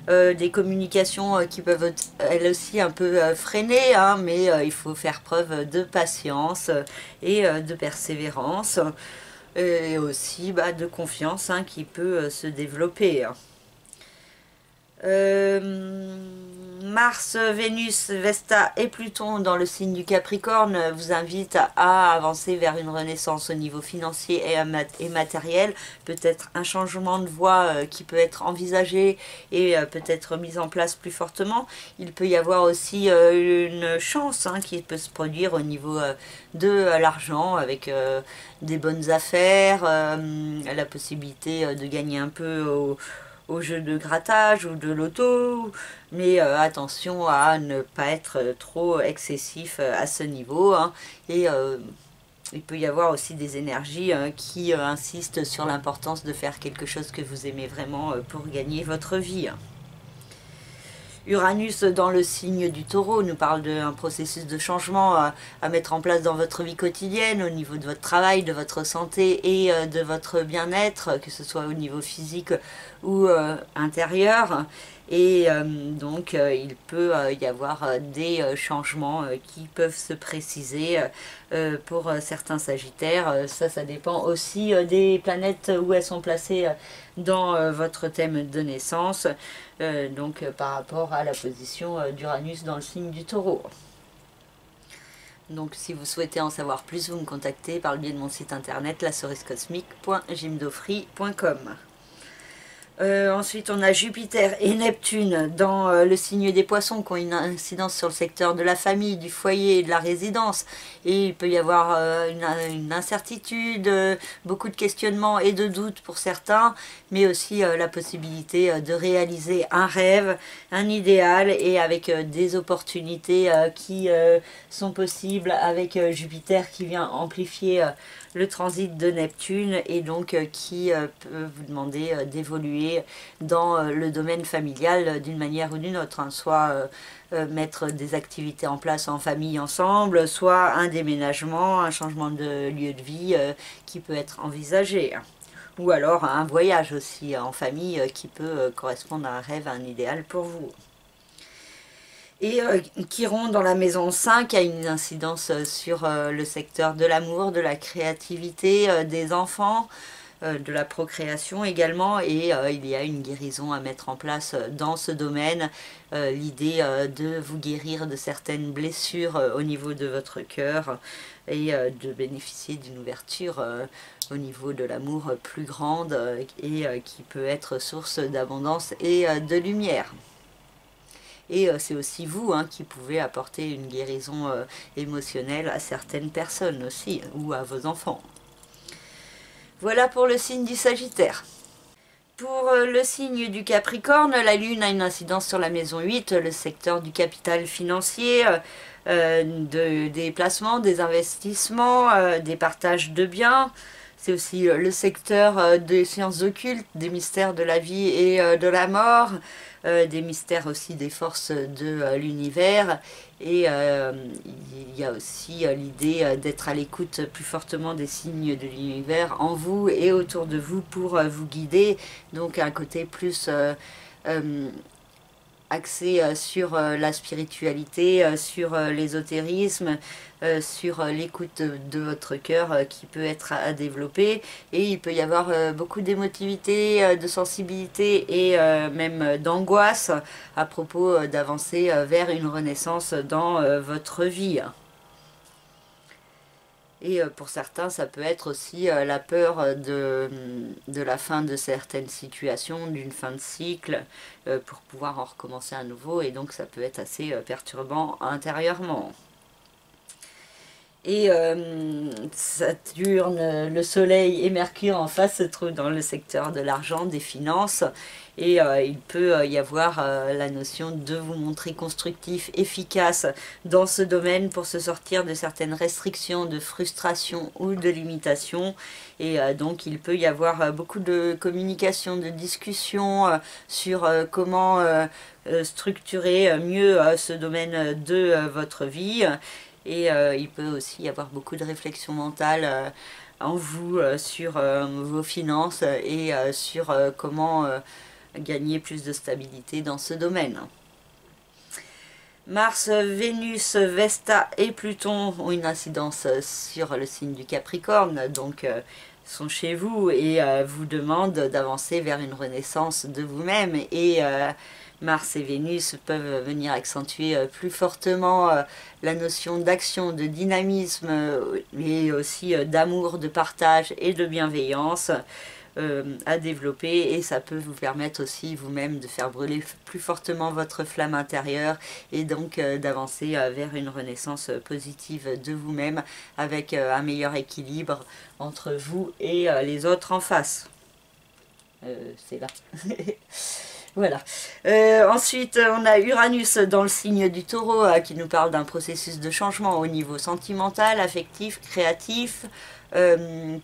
[SPEAKER 1] des communications qui peuvent être, elles aussi, un peu freinées, hein, mais il faut faire preuve de patience et de persévérance, et aussi de confiance, hein, qui peut se développer. Mars, Vénus, Vesta et Pluton dans le signe du Capricorne vous invitent à avancer vers une renaissance au niveau financier et matériel. Peut-être un changement de voie qui peut être envisagé et peut-être mis en place plus fortement. Il peut y avoir aussi une chance, hein, qui peut se produire au niveau de l'argent, avec des bonnes affaires, la possibilité de gagner un peu au jeu de grattage ou de loto, mais attention à ne pas être trop excessif à ce niveau, hein, et il peut y avoir aussi des énergies qui insistent sur l'importance de faire quelque chose que vous aimez vraiment pour gagner votre vie. Uranus dans le signe du Taureau nous parle d'un processus de changement à mettre en place dans votre vie quotidienne, au niveau de votre travail, de votre santé et de votre bien-être, que ce soit au niveau physique ou intérieur. Et donc il peut y avoir des changements qui peuvent se préciser pour certains Sagittaires. Ça dépend aussi des planètes où elles sont placées dans votre thème de naissance, donc par rapport à la position d'Uranus dans le signe du Taureau. Donc si vous souhaitez en savoir plus, vous me contactez par le biais de mon site internet lacerisecosmique.jimdofree.com. Ensuite, on a Jupiter et Neptune dans le signe des Poissons qui ont une incidence sur le secteur de la famille, du foyer et de la résidence. Et il peut y avoir une incertitude, beaucoup de questionnements et de doutes pour certains, mais aussi la possibilité de réaliser un rêve, un idéal et avec des opportunités qui sont possibles avec Jupiter qui vient amplifier le transit de Neptune et donc qui peut vous demander d'évoluer dans le domaine familial d'une manière ou d'une autre, hein. Soit mettre des activités en place en famille ensemble, soit un déménagement, un changement de lieu de vie qui peut être envisagé. Ou alors un voyage aussi en famille qui peut correspondre à un rêve, à un idéal pour vous. Et Chiron dans la maison 5 a une incidence sur le secteur de l'amour, de la créativité, des enfants, de la procréation également, et il y a une guérison à mettre en place dans ce domaine. L'idée de vous guérir de certaines blessures au niveau de votre cœur et de bénéficier d'une ouverture au niveau de l'amour plus grande et qui peut être source d'abondance et de lumière. Et c'est aussi vous qui pouvez apporter une guérison émotionnelle à certaines personnes aussi, ou à vos enfants. Voilà pour le signe du Sagittaire. Pour le signe du Capricorne, la Lune a une incidence sur la maison 8, le secteur du capital financier, des placements, des investissements, des partages de biens. C'est aussi le secteur des sciences occultes, des mystères de la vie et de la mort, des mystères aussi des forces de l'univers. Et il y a aussi l'idée d'être à l'écoute plus fortement des signes de l'univers en vous et autour de vous pour vous guider. Donc un côté plus axé sur la spiritualité, sur l'ésotérisme, sur l'écoute de votre cœur qui peut être à développer. Et il peut y avoir beaucoup d'émotivité, de sensibilité et même d'angoisse à propos d'avancer vers une renaissance dans votre vie. Et pour certains, ça peut être aussi la peur de la fin de certaines situations, d'une fin de cycle, pour pouvoir en recommencer à nouveau. Et donc ça peut être assez perturbant intérieurement. Et Saturne, le Soleil et Mercure en face se trouvent dans le secteur de l'argent, des finances. Et il peut y avoir la notion de vous montrer constructif, efficace dans ce domaine pour se sortir de certaines restrictions, de frustration ou de limitations. Et donc il peut y avoir beaucoup de communication, de discussion sur comment structurer mieux ce domaine de votre vie. Et il peut aussi y avoir beaucoup de réflexion mentale en vous sur vos finances et sur comment gagner plus de stabilité dans ce domaine. Mars, Vénus, Vesta et Pluton ont une incidence sur le signe du Capricorne, donc sont chez vous et vous demandent d'avancer vers une renaissance de vous-même. Et Mars et Vénus peuvent venir accentuer plus fortement la notion d'action, de dynamisme, mais aussi d'amour, de partage et de bienveillance à développer. Et ça peut vous permettre aussi vous-même de faire brûler plus fortement votre flamme intérieure et donc d'avancer vers une renaissance positive de vous-même avec un meilleur équilibre entre vous et les autres en face. c'est là. Voilà. Ensuite, on a Uranus dans le signe du Taureau qui nous parle d'un processus de changement au niveau sentimental, affectif, créatif,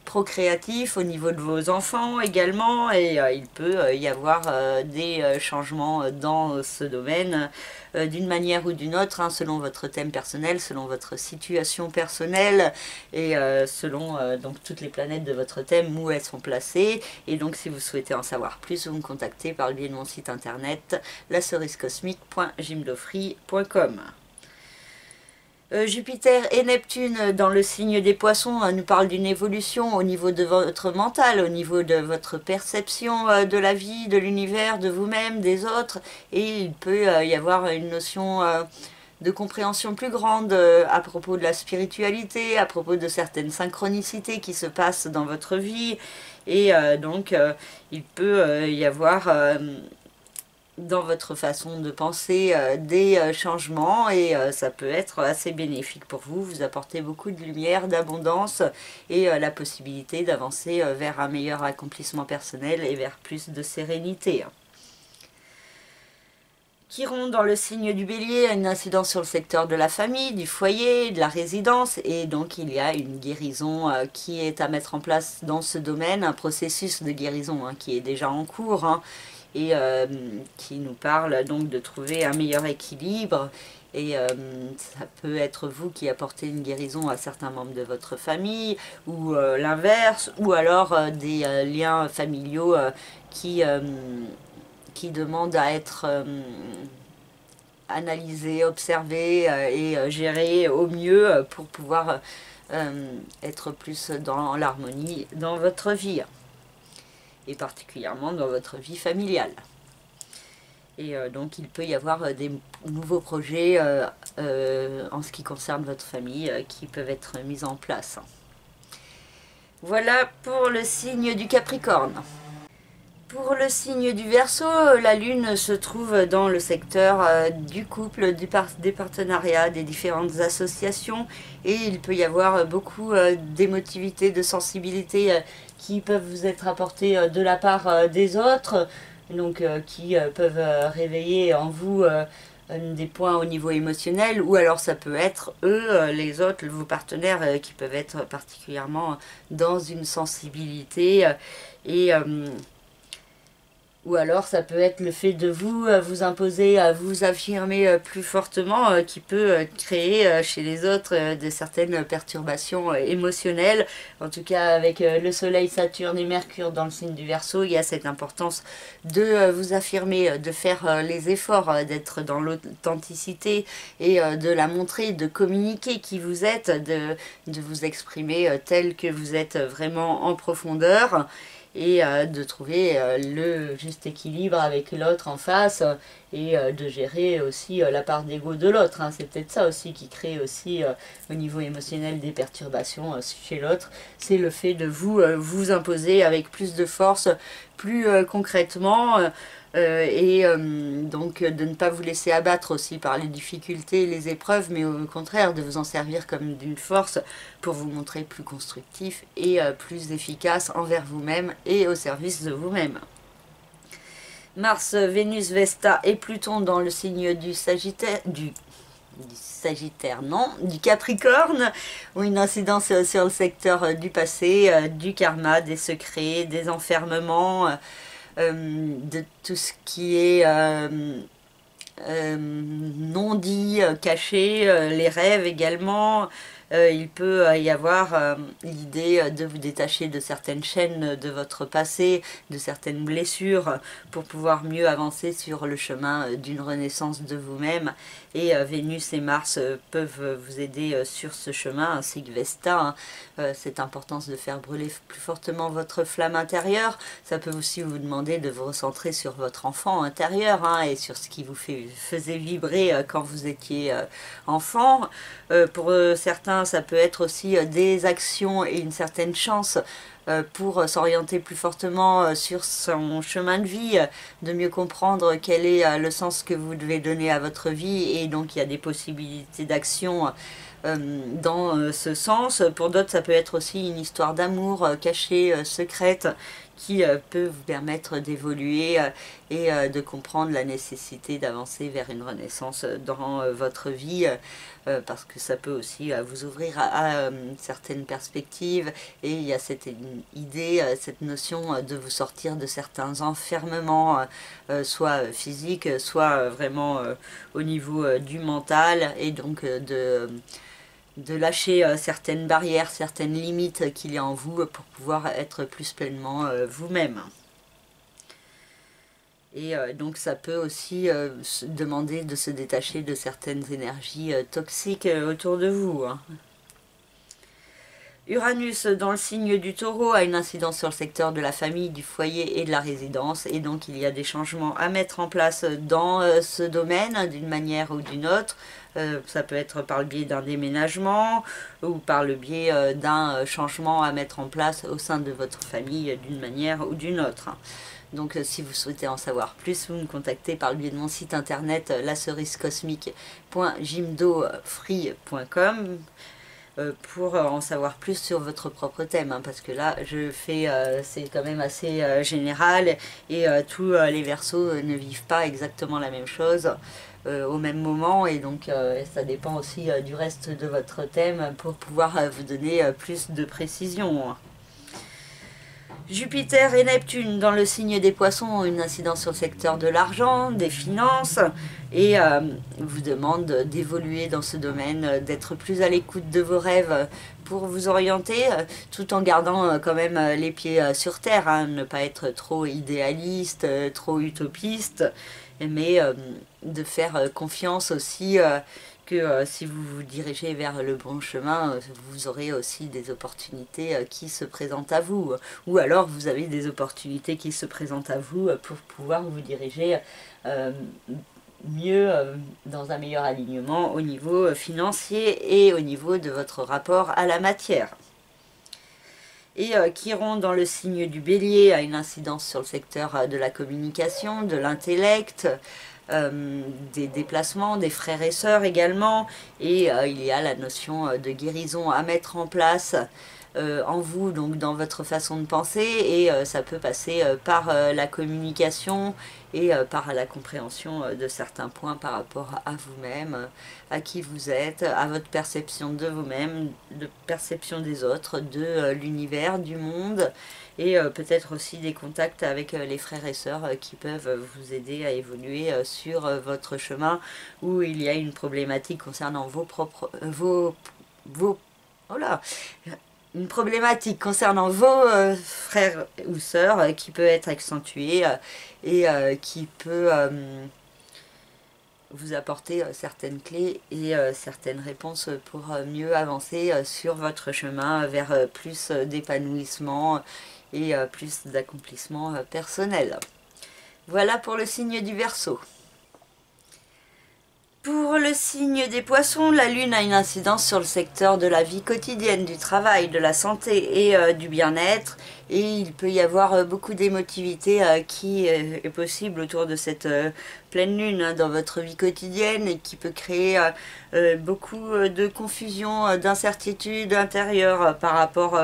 [SPEAKER 1] procréatif, au niveau de vos enfants également. Et il peut y avoir des changements dans ce domaine d'une manière ou d'une autre, hein, selon votre thème personnel, selon votre situation personnelle et selon donc toutes les planètes de votre thème, où elles sont placées. Et donc si vous souhaitez en savoir plus, vous me contactez par le biais de mon site internet lacerisecosmique.jimlofry.com. Jupiter et Neptune dans le signe des Poissons nous parlent d'une évolution au niveau de votre mental, au niveau de votre perception de la vie, de l'univers, de vous-même, des autres, et il peut y avoir une notion de compréhension plus grande à propos de la spiritualité, à propos de certaines synchronicités qui se passent dans votre vie, et donc il peut y avoir dans votre façon de penser des changements, et ça peut être assez bénéfique pour vous, vous apporter beaucoup de lumière, d'abondance et la possibilité d'avancer vers un meilleur accomplissement personnel et vers plus de sérénité. Chiron dans le signe du Bélier a une incidence sur le secteur de la famille, du foyer, de la résidence, et donc il y a une guérison qui est à mettre en place dans ce domaine, un processus de guérison qui est déjà en cours, et qui nous parle donc de trouver un meilleur équilibre, et ça peut être vous qui apportez une guérison à certains membres de votre famille, ou l'inverse, ou alors des liens familiaux qui demandent à être analysés, observés et gérés au mieux pour pouvoir être plus dans l'harmonie dans votre vie, et particulièrement dans votre vie familiale. Et donc il peut y avoir des nouveaux projets en ce qui concerne votre famille qui peuvent être mis en place. Voilà pour le signe du Capricorne. Pour le signe du Verseau, la Lune se trouve dans le secteur du couple, des partenariats, des différentes associations, et il peut y avoir beaucoup d'émotivité, de sensibilité qui peuvent vous être apportées de la part des autres, donc qui peuvent réveiller en vous des points au niveau émotionnel, ou alors ça peut être eux, les autres, vos partenaires, qui peuvent être particulièrement dans une sensibilité, et ou alors ça peut être le fait de vous imposer, à vous affirmer plus fortement, qui peut créer chez les autres de certaines perturbations émotionnelles. En tout cas, avec le Soleil, Saturne et Mercure dans le signe du Verseau, il y a cette importance de vous affirmer, de faire les efforts, d'être dans l'authenticité et de la montrer, de communiquer qui vous êtes, de vous exprimer tel que vous êtes vraiment en profondeur, et de trouver le juste équilibre avec l'autre en face, et de gérer aussi la part d'ego de l'autre. C'est peut-être ça aussi qui crée aussi au niveau émotionnel des perturbations chez l'autre. C'est le fait de vous imposer avec plus de force, plus concrètement, et donc de ne pas vous laisser abattre aussi par les difficultés, les épreuves, mais au contraire de vous en servir comme d'une force pour vous montrer plus constructif et plus efficace envers vous-même et au service de vous-même. Mars, Vénus, Vesta et Pluton dans le signe du Sagittaire, du Capricorne, ont une incidence sur le secteur du passé, du karma, des secrets, des enfermements, de tout ce qui est non dit, caché, les rêves également. Il peut y avoir l'idée de vous détacher de certaines chaînes de votre passé, de certaines blessures, pour pouvoir mieux avancer sur le chemin d'une renaissance de vous-même. Et Vénus et Mars peuvent vous aider sur ce chemin, ainsi que Vesta. Cette importance de faire brûler plus fortement votre flamme intérieure. Ça peut aussi vous demander de vous recentrer sur votre enfant intérieur, et sur ce qui vous faisait vibrer quand vous étiez enfant. Pour certains, ça peut être aussi des actions et une certaine chance pour s'orienter plus fortement sur son chemin de vie, de mieux comprendre quel est le sens que vous devez donner à votre vie, et donc il y a des possibilités d'action dans ce sens. Pour d'autres, ça peut être aussi une histoire d'amour cachée, secrète, qui peut vous permettre d'évoluer et de comprendre la nécessité d'avancer vers une renaissance dans votre vie, parce que ça peut aussi vous ouvrir à certaines perspectives, et il y a cette idée, cette notion de vous sortir de certains enfermements, soit physiques, soit vraiment au niveau du mental, et donc de lâcher certaines barrières, certaines limites qu'il y a en vous pour pouvoir être plus pleinement vous-même. Et donc ça peut aussi demander de se détacher de certaines énergies toxiques autour de vous. Uranus dans le signe du Taureau a une incidence sur le secteur de la famille, du foyer et de la résidence, et donc il y a des changements à mettre en place dans ce domaine d'une manière ou d'une autre. Ça peut être par le biais d'un déménagement ou par le biais d'un changement à mettre en place au sein de votre famille d'une manière ou d'une autre. Donc si vous souhaitez en savoir plus, vous me contactez par le biais de mon site internet lacerisecosmique.jimdofree.com pour en savoir plus sur votre propre thème, hein, parce que là je fais c'est quand même assez général, et tous les Verseaux ne vivent pas exactement la même chose au même moment, et donc ça dépend aussi du reste de votre thème pour pouvoir vous donner plus de précision. Jupiter et Neptune dans le signe des Poissons ont une incidence sur le secteur de l'argent, des finances, et vous demandent d'évoluer dans ce domaine, d'être plus à l'écoute de vos rêves pour vous orienter, tout en gardant quand même les pieds sur terre, hein, ne pas être trop idéaliste, trop utopiste, mais de faire confiance aussi que si vous vous dirigez vers le bon chemin, vous aurez aussi des opportunités qui se présentent à vous. Ou alors vous avez des opportunités qui se présentent à vous pour pouvoir vous diriger mieux, dans un meilleur alignement au niveau financier et au niveau de votre rapport à la matière. Et Chiron dans le signe du Bélier a une incidence sur le secteur de la communication, de l'intellect, des déplacements, des frères et sœurs également, et il y a la notion de guérison à mettre en place en vous, donc dans votre façon de penser, et ça peut passer par la communication et par la compréhension de certains points par rapport à vous-même, à qui vous êtes, à votre perception de vous-même, de perception des autres, de l'univers, du monde, et peut-être aussi des contacts avec les frères et sœurs qui peuvent vous aider à évoluer sur votre chemin, où il y a une problématique concernant une problématique concernant vos frères ou sœurs qui peut être accentuée et qui peut vous apporter certaines clés et certaines réponses pour mieux avancer sur votre chemin vers plus d'épanouissement et plus d'accomplissement personnel. Voilà pour le signe du Verseau. Pour le signe des Poissons, la Lune a une incidence sur le secteur de la vie quotidienne, du travail, de la santé et du bien-être. Et il peut y avoir beaucoup d'émotivité qui est possible autour de cette pleine lune, hein, dans votre vie quotidienne, et qui peut créer beaucoup de confusion, d'incertitude intérieure par rapport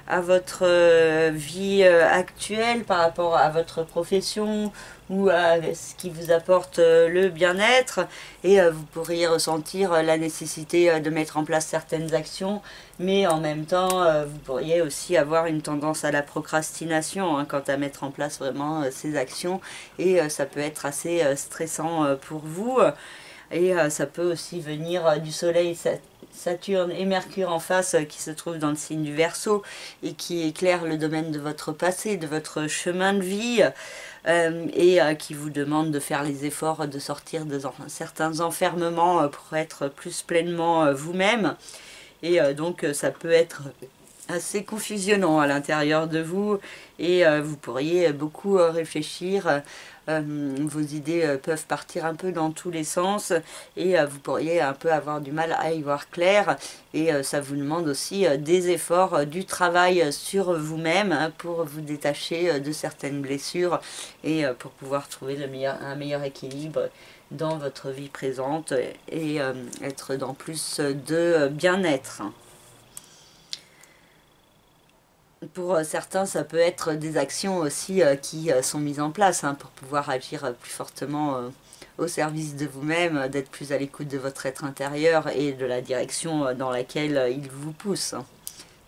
[SPEAKER 1] à votre vie actuelle, par rapport à votre profession ou à ce qui vous apporte le bien-être, et vous pourriez ressentir la nécessité de mettre en place certaines actions, mais en même temps vous pourriez aussi avoir une tendance à la procrastination, hein, quant à mettre en place vraiment ces actions, et ça peut être assez stressant pour vous, et ça peut aussi venir du soleil, Saturne et Mercure en face qui se trouvent dans le signe du Verseau et qui éclairent le domaine de votre passé, de votre chemin de vie, et qui vous demande de faire les efforts de sortir de certains enfermements pour être plus pleinement vous-même. Et donc ça peut être assez confusionnant à l'intérieur de vous et vous pourriez beaucoup réfléchir. Vos idées peuvent partir un peu dans tous les sens et vous pourriez un peu avoir du mal à y voir clair, et ça vous demande aussi des efforts, du travail sur vous-même, hein, pour vous détacher de certaines blessures et pour pouvoir trouver un meilleur équilibre dans votre vie présente et être dans plus de bien-être. Pour certains, ça peut être des actions aussi qui sont mises en place, hein, pour pouvoir agir plus fortement au service de vous-même, d'être plus à l'écoute de votre être intérieur et de la direction dans laquelle il vous pousse.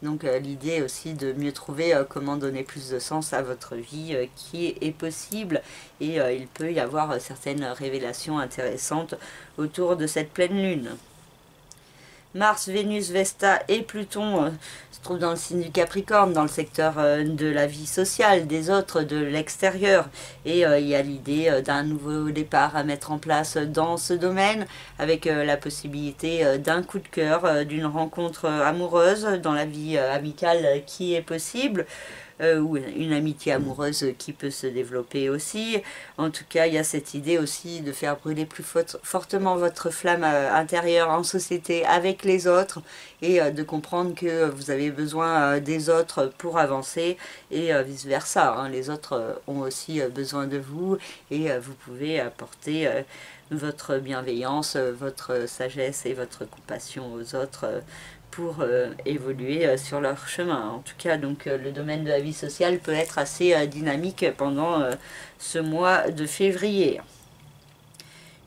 [SPEAKER 1] Donc l'idée aussi de mieux trouver comment donner plus de sens à votre vie qui est possible, et il peut y avoir certaines révélations intéressantes autour de cette pleine lune. Mars, Vénus, Vesta et Pluton se trouvent dans le signe du Capricorne, dans le secteur de la vie sociale, des autres, de l'extérieur. Et il y a l'idée d'un nouveau départ à mettre en place dans ce domaine, avec la possibilité d'un coup de cœur, d'une rencontre amoureuse dans la vie amicale qui est possible. Ou une amitié amoureuse qui peut se développer aussi. En tout cas, il y a cette idée aussi de faire brûler plus fortement votre flamme intérieure en société avec les autres, et de comprendre que vous avez besoin des autres pour avancer, et vice versa, hein. Les autres ont aussi besoin de vous, et vous pouvez apporter votre bienveillance, votre sagesse et votre compassion aux autres pour évoluer sur leur chemin. En tout cas, donc le domaine de la vie sociale peut être assez dynamique pendant ce mois de février.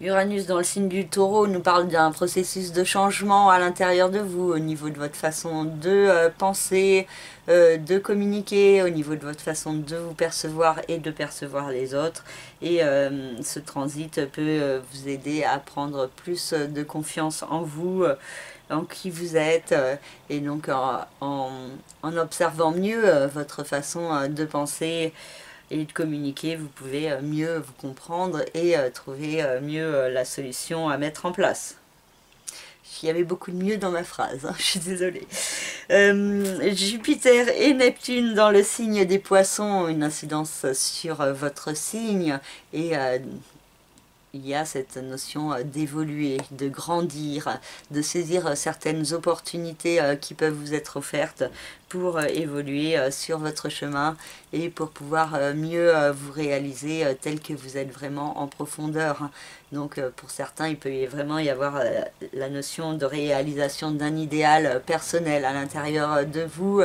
[SPEAKER 1] Uranus dans le signe du Taureau nous parle d'un processus de changement à l'intérieur de vous, au niveau de votre façon de penser, de communiquer, au niveau de votre façon de vous percevoir et de percevoir les autres. Et ce transit peut vous aider à prendre plus de confiance en vous, en qui vous êtes, et donc en observant mieux votre façon de penser et de communiquer, vous pouvez mieux vous comprendre et trouver mieux la solution à mettre en place. Il y avait beaucoup de mieux dans ma phrase, hein, je suis désolée. Jupiter et Neptune dans le signe des Poissons ont une incidence sur votre signe, et il y a cette notion d'évoluer, de grandir, de saisir certaines opportunités qui peuvent vous être offertes pour évoluer sur votre chemin et pour pouvoir mieux vous réaliser tel que vous êtes vraiment en profondeur. Donc pour certains, il peut vraiment y avoir la notion de réalisation d'un idéal personnel à l'intérieur de vous,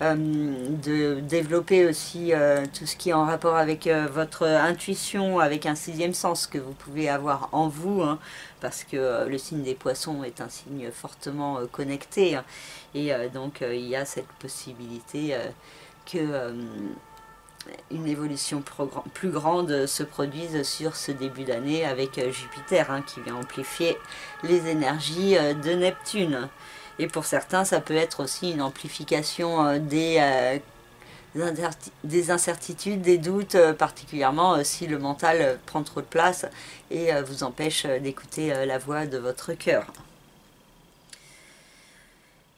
[SPEAKER 1] de développer aussi tout ce qui est en rapport avec votre intuition, avec un sixième sens que vous pouvez avoir en vous, hein, parce que le signe des Poissons est un signe fortement connecté, hein, et donc il y a cette possibilité que une évolution plus grande se produise sur ce début d'année avec Jupiter, hein, qui vient amplifier les énergies de Neptune. Et pour certains, ça peut être aussi une amplification des incertitudes, des doutes, particulièrement si le mental prend trop de place et vous empêche d'écouter la voix de votre cœur.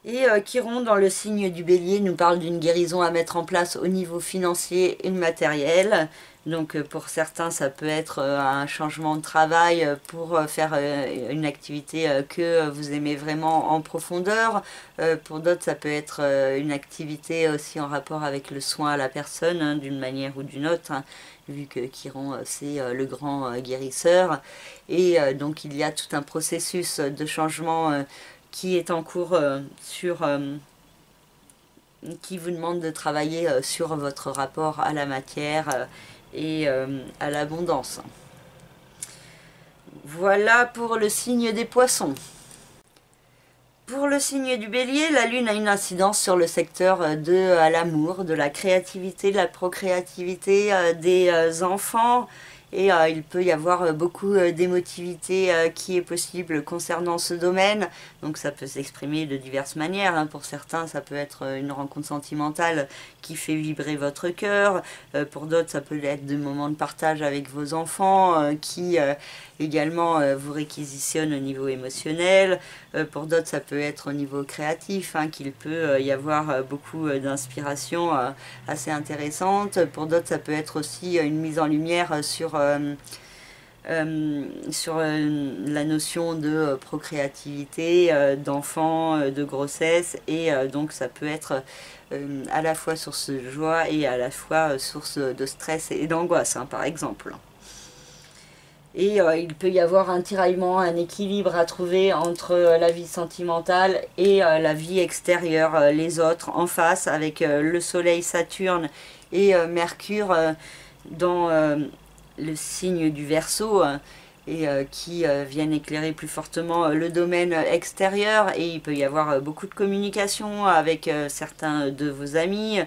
[SPEAKER 1] Et Chiron, dans le signe du Bélier, nous parle d'une guérison à mettre en place au niveau financier et matériel. Donc pour certains, ça peut être un changement de travail pour faire une activité que vous aimez vraiment en profondeur. Pour d'autres, ça peut être une activité aussi en rapport avec le soin à la personne, hein, d'une manière ou d'une autre, hein, vu que Chiron, c'est le grand guérisseur. Et donc il y a tout un processus de changement qui est en cours qui vous demande de travailler sur votre rapport à la matière et à l'abondance. Voilà pour le signe des Poissons. Pour le signe du Bélier, la Lune a une incidence sur le secteur de l'amour, de la créativité, de la procréativité des enfants, Et il peut y avoir beaucoup d'émotivité qui est possible concernant ce domaine. Donc ça peut s'exprimer de diverses manières, hein. Pour certains, ça peut être une rencontre sentimentale qui fait vibrer votre cœur. Pour d'autres, ça peut être des moments de partage avec vos enfants qui également vous réquisitionnent au niveau émotionnel. Pour d'autres, ça peut être au niveau créatif, hein, qu'il peut y avoir beaucoup d'inspiration assez intéressante. Pour d'autres, ça peut être aussi une mise en lumière sur la notion de procréativité, d'enfant, de grossesse, et donc ça peut être à la fois source de joie et à la fois source de stress et d'angoisse, hein, par exemple. Et il peut y avoir un tiraillement, un équilibre à trouver entre la vie sentimentale et la vie extérieure, les autres en face, avec le soleil Saturne et Mercure dans le signe du Verseau, et qui viennent éclairer plus fortement le domaine extérieur. Et il peut y avoir beaucoup de communication avec certains de vos amis,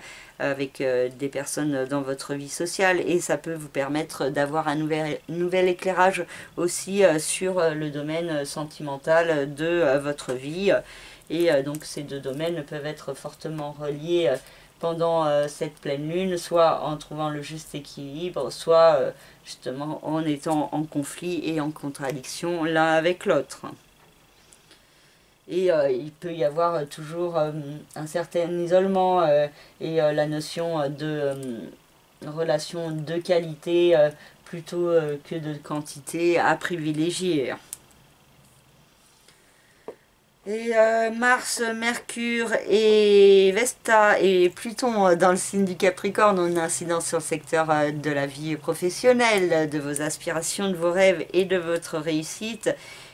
[SPEAKER 1] avec des personnes dans votre vie sociale, et ça peut vous permettre d'avoir un nouvel éclairage aussi sur le domaine sentimental de votre vie. Et donc ces deux domaines peuvent être fortement reliés pendant cette pleine lune, soit en trouvant le juste équilibre, soit justement en étant en conflit et en contradiction l'un avec l'autre. Et il peut y avoir toujours un certain isolement et la notion de relation de qualité plutôt que de quantité à privilégier. Et Mars, Mercure et Vesta et Pluton dans le signe du Capricorne ont une incidence sur le secteur de la vie professionnelle, de vos aspirations, de vos rêves et de votre réussite.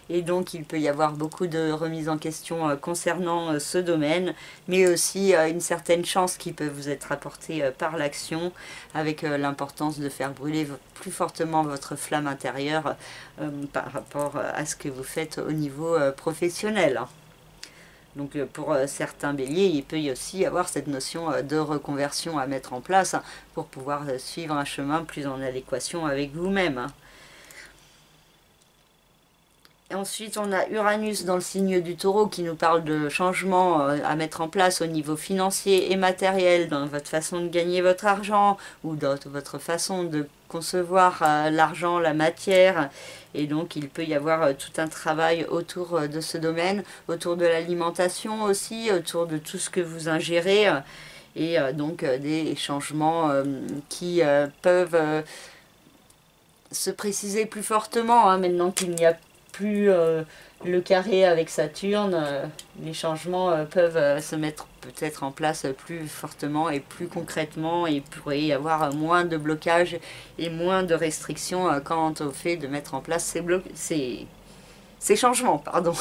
[SPEAKER 1] Et donc il peut y avoir beaucoup de remises en question concernant ce domaine, mais aussi une certaine chance qui peut vous être apportée par l'action, avec l'importance de faire brûler plus fortement votre flamme intérieure par rapport à ce que vous faites au niveau professionnel. Donc pour certains béliers, il peut y aussi avoir cette notion de reconversion à mettre en place pour pouvoir suivre un chemin plus en adéquation avec vous-même. Ensuite, on a Uranus dans le signe du Taureau qui nous parle de changements à mettre en place au niveau financier et matériel, dans votre façon de gagner votre argent ou dans votre façon de concevoir l'argent, la matière. Et donc, il peut y avoir tout un travail autour de ce domaine, autour de l'alimentation aussi, autour de tout ce que vous ingérez. Et donc, des changements qui peuvent se préciser plus fortement, hein, maintenant qu'il n'y a plus le carré avec Saturne, les changements peuvent se mettre peut-être en place plus fortement et plus concrètement, et il pourrait y avoir moins de blocages et moins de restrictions quant au fait de mettre en place ces changements. Pardon.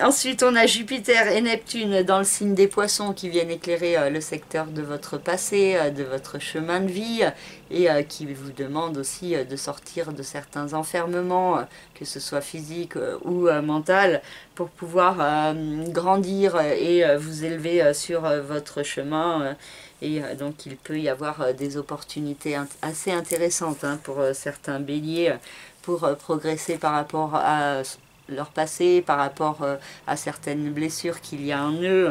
[SPEAKER 1] Ensuite, on a Jupiter et Neptune dans le signe des Poissons qui viennent éclairer le secteur de votre passé, de votre chemin de vie, et qui vous demandent aussi de sortir de certains enfermements, que ce soit physique ou mental, pour pouvoir grandir et vous élever sur votre chemin. Et donc il peut y avoir des opportunités assez intéressantes, hein, pour certains béliers pour progresser par rapport à leur passé, par rapport à certaines blessures qu'il y a en eux,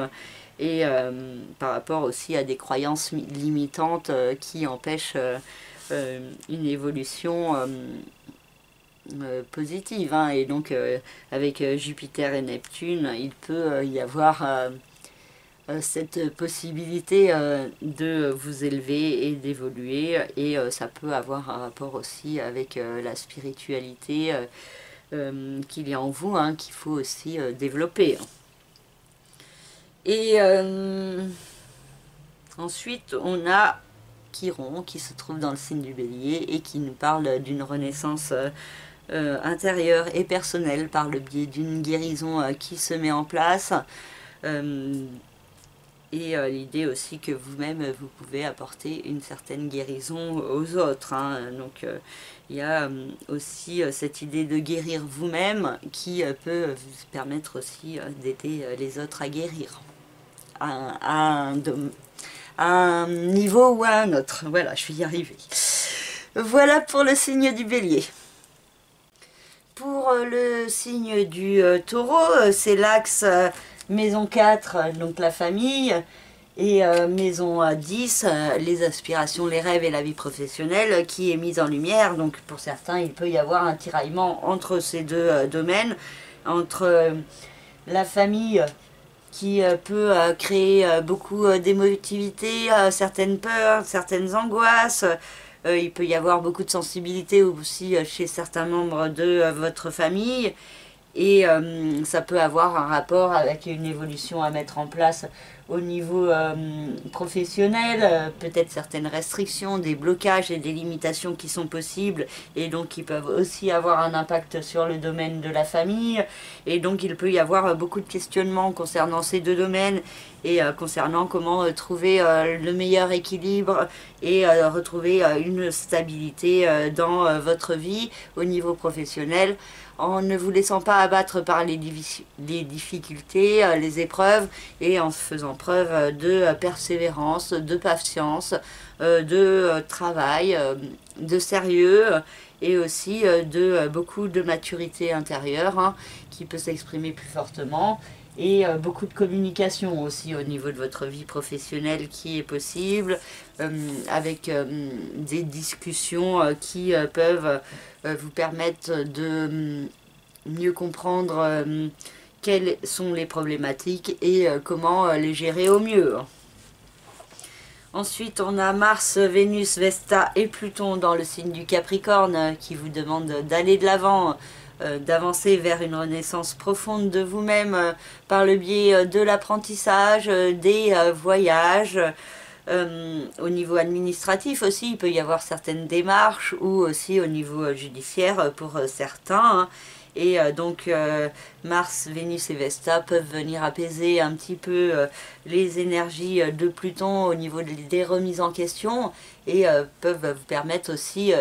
[SPEAKER 1] et par rapport aussi à des croyances limitantes qui empêchent une évolution positive, hein. Et donc avec Jupiter et Neptune, il peut y avoir cette possibilité de vous élever et d'évoluer, et ça peut avoir un rapport aussi avec la spiritualité qu'il y a en vous, hein, qu'il faut aussi développer. Et ensuite, on a Chiron qui se trouve dans le signe du Bélier et qui nous parle d'une renaissance intérieure et personnelle par le biais d'une guérison qui se met en place. Et l'idée aussi que vous-même, vous pouvez apporter une certaine guérison aux autres, hein. Donc il y a aussi cette idée de guérir vous-même qui peut vous permettre aussi d'aider les autres à guérir à un niveau ou à un autre. Voilà, je vais y arriver. Voilà pour le signe du Bélier. Pour le signe du Taureau, c'est l'axe maison 4, donc la famille, et maison 10, les aspirations, les rêves et la vie professionnelle qui est mise en lumière. Donc pour certains, il peut y avoir un tiraillement entre ces deux domaines, entre la famille qui peut créer beaucoup d'émotivité, certaines peurs, certaines angoisses. Il peut y avoir beaucoup de sensibilité aussi chez certains membres de votre famille. Et ça peut avoir un rapport avec une évolution à mettre en place au niveau professionnel, peut-être certaines restrictions, des blocages et des limitations qui sont possibles et donc qui peuvent aussi avoir un impact sur le domaine de la famille. Et donc il peut y avoir beaucoup de questionnements concernant ces deux domaines et concernant comment trouver le meilleur équilibre et retrouver une stabilité dans votre vie au niveau professionnel, en ne vous laissant pas abattre par les difficultés, les épreuves, et en faisant preuve de persévérance, de patience, de travail, de sérieux, et aussi de beaucoup de maturité intérieure qui peut s'exprimer plus fortement. Et beaucoup de communication aussi au niveau de votre vie professionnelle qui est possible, avec des discussions qui peuvent vous permettre de mieux comprendre quelles sont les problématiques et comment les gérer au mieux. Ensuite, on a Mars, Vénus, Vesta et Pluton dans le signe du Capricorne qui vous demandent d'aller de l'avant, d'avancer vers une renaissance profonde de vous-même par le biais de l'apprentissage, des voyages. Au niveau administratif aussi, il peut y avoir certaines démarches, ou aussi au niveau judiciaire pour certains. Et donc Mars, Vénus et Vesta peuvent venir apaiser un petit peu les énergies de Pluton au niveau des remises en question, et peuvent vous permettre aussi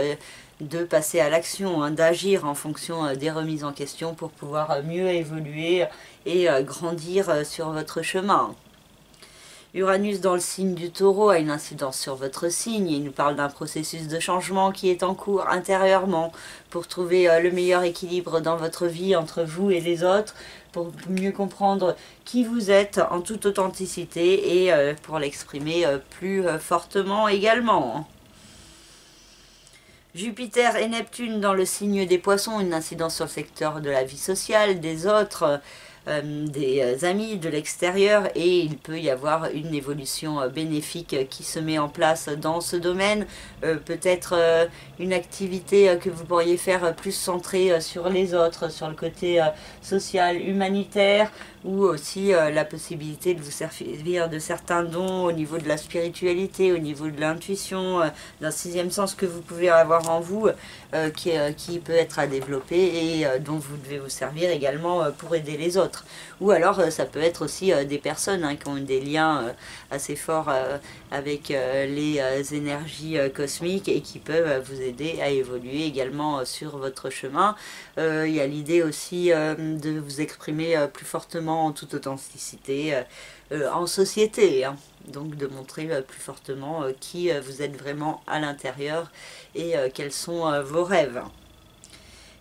[SPEAKER 1] de passer à l'action, d'agir en fonction des remises en question pour pouvoir mieux évoluer et grandir sur votre chemin. Uranus dans le signe du Taureau a une incidence sur votre signe. Il nous parle d'un processus de changement qui est en cours intérieurement pour trouver le meilleur équilibre dans votre vie entre vous et les autres, pour mieux comprendre qui vous êtes en toute authenticité et pour l'exprimer plus fortement également. Jupiter et Neptune dans le signe des Poissons, une incidence sur le secteur de la vie sociale, des autres, des amis, de l'extérieur, et il peut y avoir une évolution bénéfique qui se met en place dans ce domaine, peut-être une activité que vous pourriez faire plus centrée sur les autres, sur le côté social, humanitaire, ou aussi la possibilité de vous servir de certains dons au niveau de la spiritualité, au niveau de l'intuition, d'un sixième sens que vous pouvez avoir en vous, qui peut être à développer et dont vous devez vous servir également pour aider les autres. Ou alors ça peut être aussi des personnes qui ont des liens assez forts avec les énergies cosmiques et qui peuvent vous aider à évoluer également sur votre chemin. Il y a l'idée aussi de vous exprimer plus fortement en toute authenticité en société, donc de montrer plus fortement qui vous êtes vraiment à l'intérieur et quels sont vos rêves.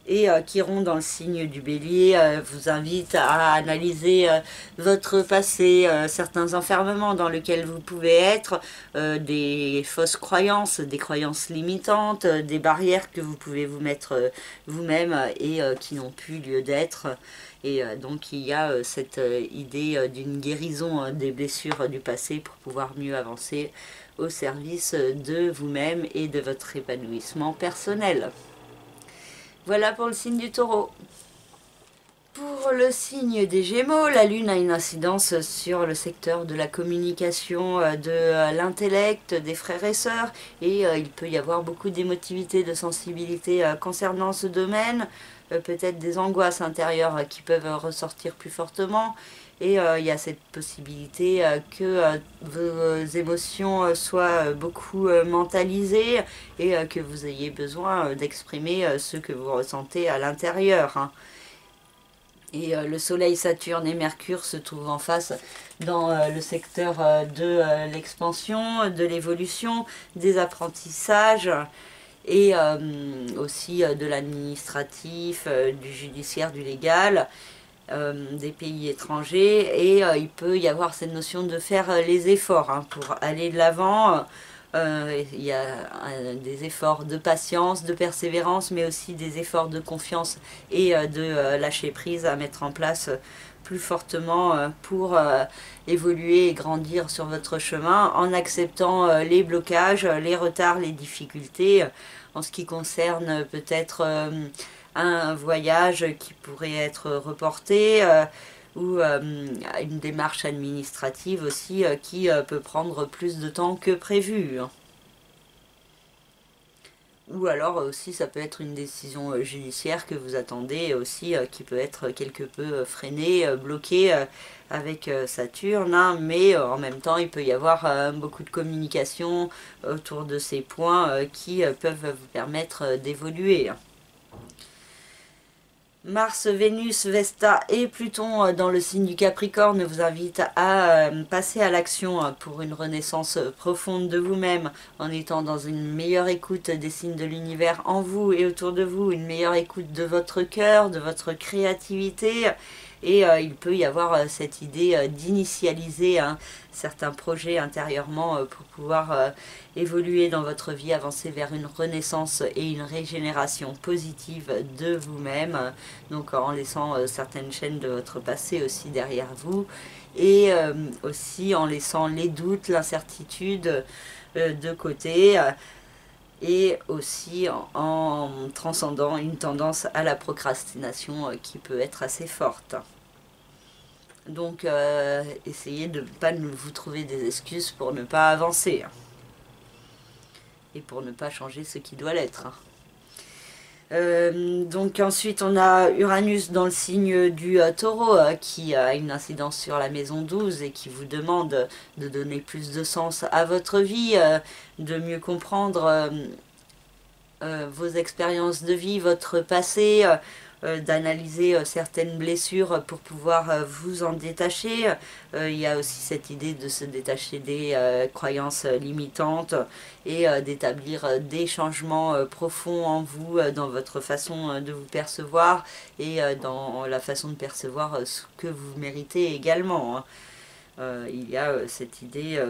[SPEAKER 1] Et Chiron dans le signe du Bélier vous invite à analyser votre passé, certains enfermements dans lesquels vous pouvez être, des fausses croyances, des croyances limitantes, des barrières que vous pouvez vous mettre vous-même et qui n'ont plus lieu d'être. Et donc il y a cette idée d'une guérison des blessures du passé pour pouvoir mieux avancer au service de vous-même et de votre épanouissement personnel. Voilà pour le signe du Taureau. Pour le signe des Gémeaux, la Lune a une incidence sur le secteur de la communication, de l'intellect, des frères et sœurs, et il peut y avoir beaucoup d'émotivité, de sensibilité concernant ce domaine, peut-être des angoisses intérieures qui peuvent ressortir plus fortement, et il y a cette possibilité que vos émotions soient beaucoup mentalisées et que vous ayez besoin d'exprimer ce que vous ressentez à l'intérieur. Et le Soleil, Saturne et Mercure se trouvent en face dans le secteur de l'expansion, de l'évolution, des apprentissages. et aussi de l'administratif, du judiciaire, du légal, des pays étrangers, et il peut y avoir cette notion de faire les efforts hein, pour aller de l'avant. Il y a des efforts de patience, de persévérance, mais aussi des efforts de confiance et de lâcher prise à mettre en place plus fortement pour évoluer et grandir sur votre chemin en acceptant les blocages, les retards, les difficultés en ce qui concerne peut-être un voyage qui pourrait être reporté ou une démarche administrative aussi qui peut prendre plus de temps que prévu. Ou alors aussi ça peut être une décision judiciaire que vous attendez aussi qui peut être quelque peu freinée, bloquée avec Saturne, hein, mais en même temps il peut y avoir beaucoup de communication autour de ces points qui peuvent vous permettre d'évoluer. Mars, Vénus, Vesta et Pluton dans le signe du Capricorne vous invitent à passer à l'action pour une renaissance profonde de vous-même en étant dans une meilleure écoute des signes de l'univers en vous et autour de vous, une meilleure écoute de votre cœur, de votre créativité. Et il peut y avoir cette idée d'initialiser certains projets intérieurement pour pouvoir évoluer dans votre vie, avancer vers une renaissance et une régénération positive de vous-même. Donc en laissant certaines chaînes de votre passé aussi derrière vous. Et aussi en laissant les doutes, l'incertitude de côté. Et aussi en transcendant une tendance à la procrastination qui peut être assez forte. Donc essayez de ne pas vous trouver des excuses pour ne pas avancer. Et pour ne pas changer ce qui doit l'être. Donc ensuite on a Uranus dans le signe du Taureau qui a une incidence sur la maison 12 et qui vous demande de donner plus de sens à votre vie, de mieux comprendre vos expériences de vie, votre passé, d'analyser certaines blessures pour pouvoir vous en détacher. Il y a aussi cette idée de se détacher des croyances limitantes et d'établir des changements profonds en vous, dans votre façon de vous percevoir et dans la façon de percevoir ce que vous méritez également. Il y a cette idée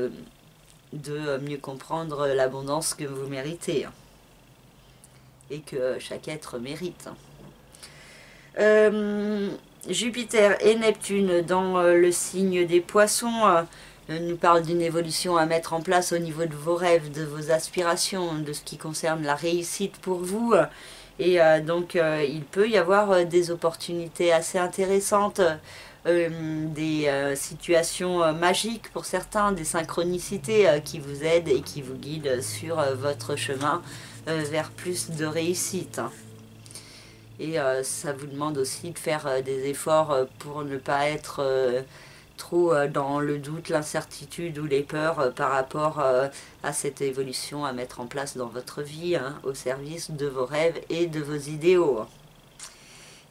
[SPEAKER 1] de mieux comprendre l'abondance que vous méritez et que chaque être mérite. Jupiter et Neptune dans le signe des Poissons nous parlent d'une évolution à mettre en place au niveau de vos rêves, de vos aspirations, de ce qui concerne la réussite pour vous. Et donc il peut y avoir des opportunités assez intéressantes, des situations magiques pour certains, des synchronicités qui vous aident et qui vous guident sur votre chemin vers plus de réussite. Et ça vous demande aussi de faire des efforts pour ne pas être trop dans le doute, l'incertitude ou les peurs par rapport à cette évolution à mettre en place dans votre vie, hein, au service de vos rêves et de vos idéaux.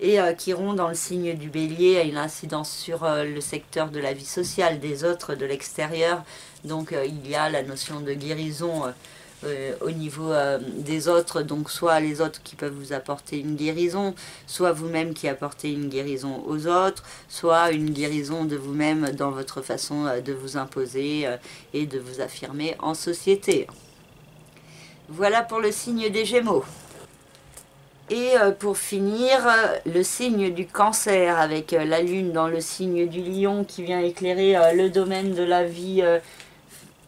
[SPEAKER 1] Et Chiron dans le signe du Bélier a une incidence sur le secteur de la vie sociale des autres, de l'extérieur. Donc il y a la notion de guérison au niveau des autres, donc soit les autres qui peuvent vous apporter une guérison, soit vous-même qui apportez une guérison aux autres, soit une guérison de vous-même dans votre façon de vous imposer et de vous affirmer en société. Voilà pour le signe des Gémeaux. Et pour finir, le signe du Cancer avec la Lune dans le signe du Lion qui vient éclairer le domaine de la vie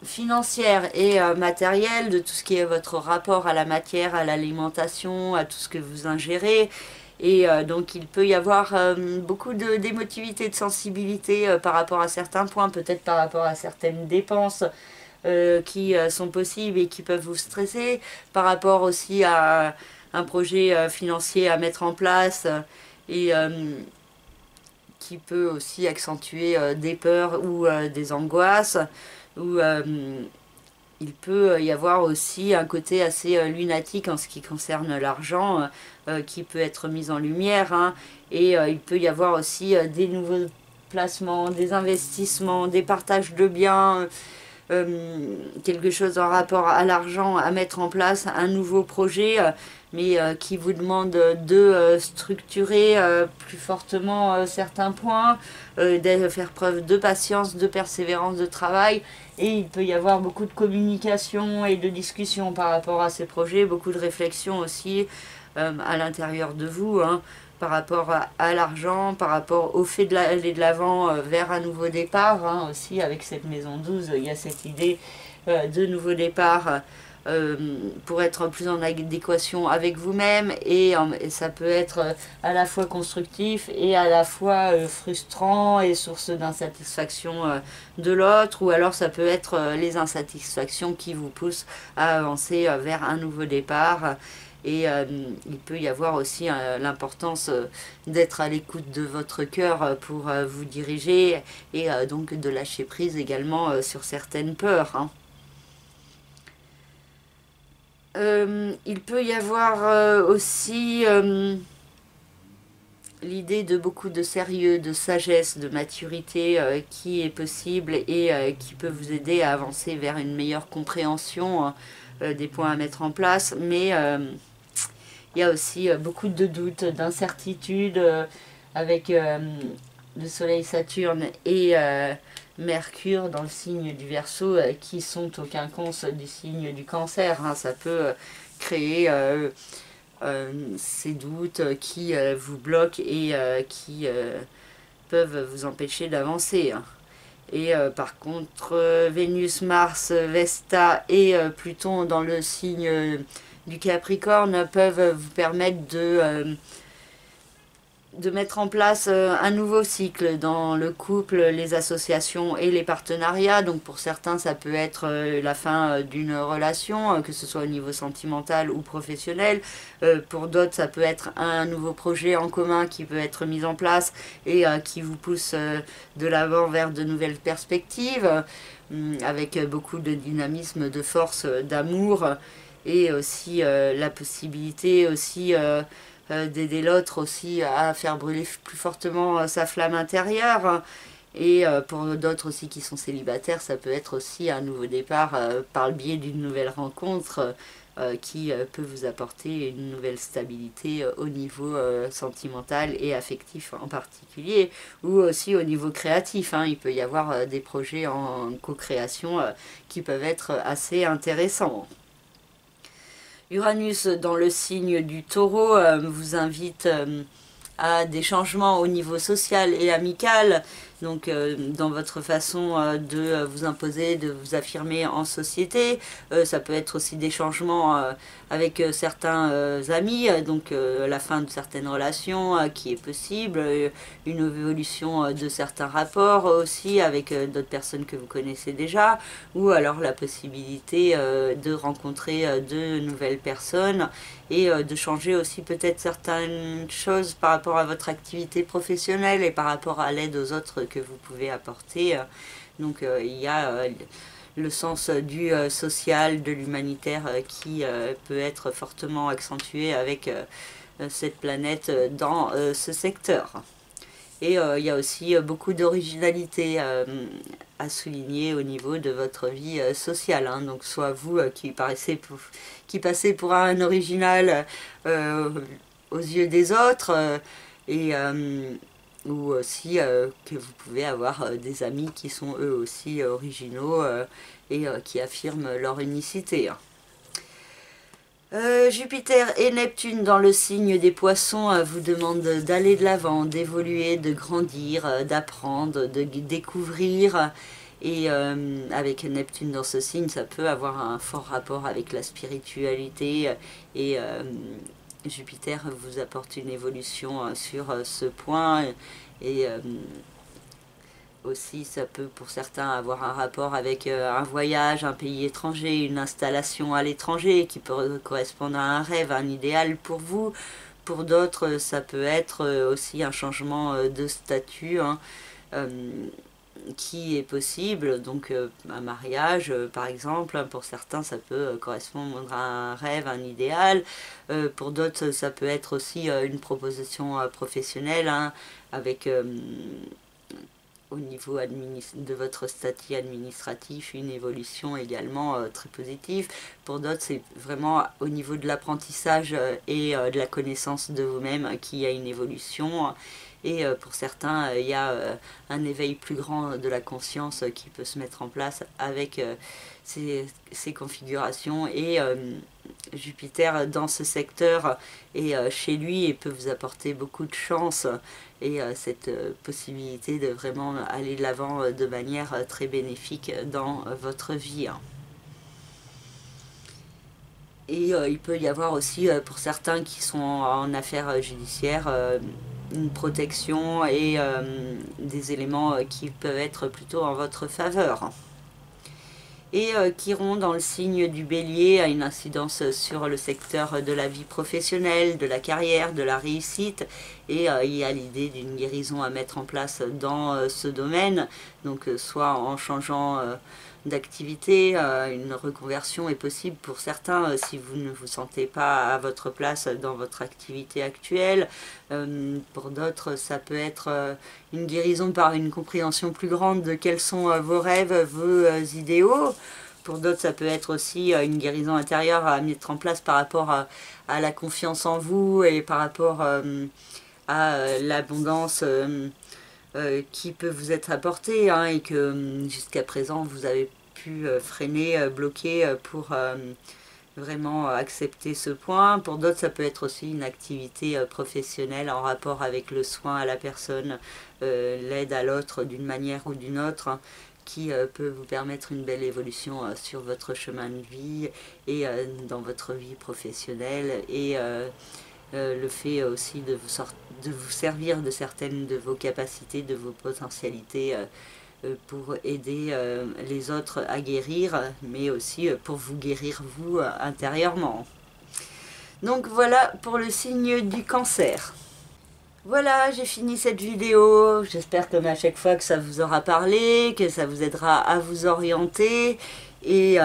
[SPEAKER 1] financière et matérielle, de tout ce qui est votre rapport à la matière, à l'alimentation, à tout ce que vous ingérez. Et donc il peut y avoir beaucoup d'émotivité, de sensibilité par rapport à certains points, peut-être par rapport à certaines dépenses qui sont possibles et qui peuvent vous stresser, par rapport aussi à un projet financier à mettre en place et qui peut aussi accentuer des peurs ou des angoisses. Où il peut y avoir aussi un côté assez lunatique en ce qui concerne l'argent qui peut être mis en lumière, hein, et il peut y avoir aussi des nouveaux placements, des investissements, des partages de biens, quelque chose en rapport à l'argent, à mettre en place un nouveau projet, mais qui vous demande de structurer plus fortement certains points, de faire preuve de patience, de persévérance, de travail. Et il peut y avoir beaucoup de communication et de discussion par rapport à ces projets, beaucoup de réflexion aussi à l'intérieur de vous, hein, par rapport à l'argent, par rapport au fait d'aller de l'avant vers un nouveau départ, hein, aussi avec cette maison 12, il y a cette idée de nouveau départ pour être plus en adéquation avec vous-même, et ça peut être à la fois constructif et à la fois frustrant et source d'insatisfaction de l'autre, ou alors ça peut être les insatisfactions qui vous poussent à avancer vers un nouveau départ. Et il peut y avoir aussi l'importance d'être à l'écoute de votre cœur pour vous diriger, et donc de lâcher prise également sur certaines peurs, hein. Il peut y avoir aussi l'idée de beaucoup de sérieux, de sagesse, de maturité qui est possible et qui peut vous aider à avancer vers une meilleure compréhension des points à mettre en place, mais il y a aussi beaucoup de doutes, d'incertitudes avec le Soleil Saturne et Mercure dans le signe du Verseau qui sont au quinconce du signe du Cancer, hein. Ça peut créer ces doutes qui vous bloquent et qui peuvent vous empêcher d'avancer, hein. Et par contre, Vénus, Mars, Vesta et Pluton dans le signe du Capricorne peuvent vous permettre de mettre en place un nouveau cycle dans le couple, les associations et les partenariats. Donc pour certains, ça peut être la fin d'une relation, que ce soit au niveau sentimental ou professionnel. Pour d'autres, ça peut être un nouveau projet en commun qui peut être mis en place et qui vous pousse de l'avant vers de nouvelles perspectives, avec beaucoup de dynamisme, de force, d'amour, et aussi la possibilité aussi d'aider l'autre aussi à faire brûler plus fortement sa flamme intérieure. Et pour d'autres aussi qui sont célibataires, ça peut être aussi un nouveau départ par le biais d'une nouvelle rencontre qui peut vous apporter une nouvelle stabilité au niveau sentimental et affectif en particulier, ou aussi au niveau créatif, hein. Il peut y avoir des projets en co-création qui peuvent être assez intéressants. Uranus dans le signe du Taureau vous invite à des changements au niveau social et amical, donc dans votre façon de vous imposer, de vous affirmer en société. Ça peut être aussi des changements avec certains amis, donc la fin de certaines relations qui est possible, une évolution de certains rapports aussi avec d'autres personnes que vous connaissez déjà, ou alors la possibilité de rencontrer de nouvelles personnes et de changer aussi peut-être certaines choses par rapport à votre activité professionnelle et par rapport à l'aide aux autres que vous pouvez apporter. Donc il y a le sens du social, de l'humanitaire qui peut être fortement accentué avec cette planète dans ce secteur. Et il y a aussi beaucoup d'originalité à souligner au niveau de votre vie sociale, hein. Donc soit vous qui passez pour un original aux yeux des autres, et ou aussi que vous pouvez avoir des amis qui sont eux aussi originaux et qui affirment leur unicité, hein. Jupiter et Neptune dans le signe des Poissons vous demandent d'aller de l'avant, d'évoluer, de grandir, d'apprendre, de découvrir. Et avec Neptune dans ce signe, ça peut avoir un fort rapport avec la spiritualité, et Jupiter vous apporte une évolution sur ce point, et aussi ça peut pour certains avoir un rapport avec un voyage, un pays étranger, une installation à l'étranger qui peut correspondre à un rêve, un idéal pour vous. Pour d'autres, ça peut être aussi un changement de statut, hein, qui est possible, donc un mariage par exemple. Pour certains ça peut correspondre à un rêve, un idéal, pour d'autres ça peut être aussi une proposition professionnelle, hein, avec au niveau de votre statut administratif, une évolution également très positive. Pour d'autres, c'est vraiment au niveau de l'apprentissage et de la connaissance de vous-même qu'il y a une évolution. Et pour certains, il y a un éveil plus grand de la conscience qui peut se mettre en place avec ces configurations. Et Jupiter dans ce secteur et chez lui et peut vous apporter beaucoup de chance et cette possibilité de vraiment aller de l'avant de manière très bénéfique dans votre vie. Et il peut y avoir aussi pour certains qui sont en affaires judiciaires une protection et des éléments qui peuvent être plutôt en votre faveur. Et Chiron dans le signe du Bélier a une incidence sur le secteur de la vie professionnelle, de la carrière, de la réussite, et il y a l'idée d'une guérison à mettre en place dans ce domaine, donc soit en changeant d'activité, une reconversion est possible pour certains si vous ne vous sentez pas à votre place dans votre activité actuelle. Pour d'autres, ça peut être une guérison par une compréhension plus grande de quels sont vos rêves, vos idéaux. Pour d'autres, ça peut être aussi une guérison intérieure à mettre en place par rapport à la confiance en vous et par rapport à l'abondance qui peut vous être apportée et que jusqu'à présent vous avez pu freiner, bloquer pour vraiment accepter ce point. Pour d'autres, ça peut être aussi une activité professionnelle en rapport avec le soin à la personne, l'aide à l'autre d'une manière ou d'une autre, qui peut vous permettre une belle évolution sur votre chemin de vie et dans votre vie professionnelle. Et le fait aussi de vous servir de certaines de vos capacités, de vos potentialités pour aider les autres à guérir, mais aussi pour vous guérir vous intérieurement. Donc voilà pour le signe du Cancer. Voilà, j'ai fini cette vidéo. J'espère comme à chaque fois que ça vous aura parlé, que ça vous aidera à vous orienter. Et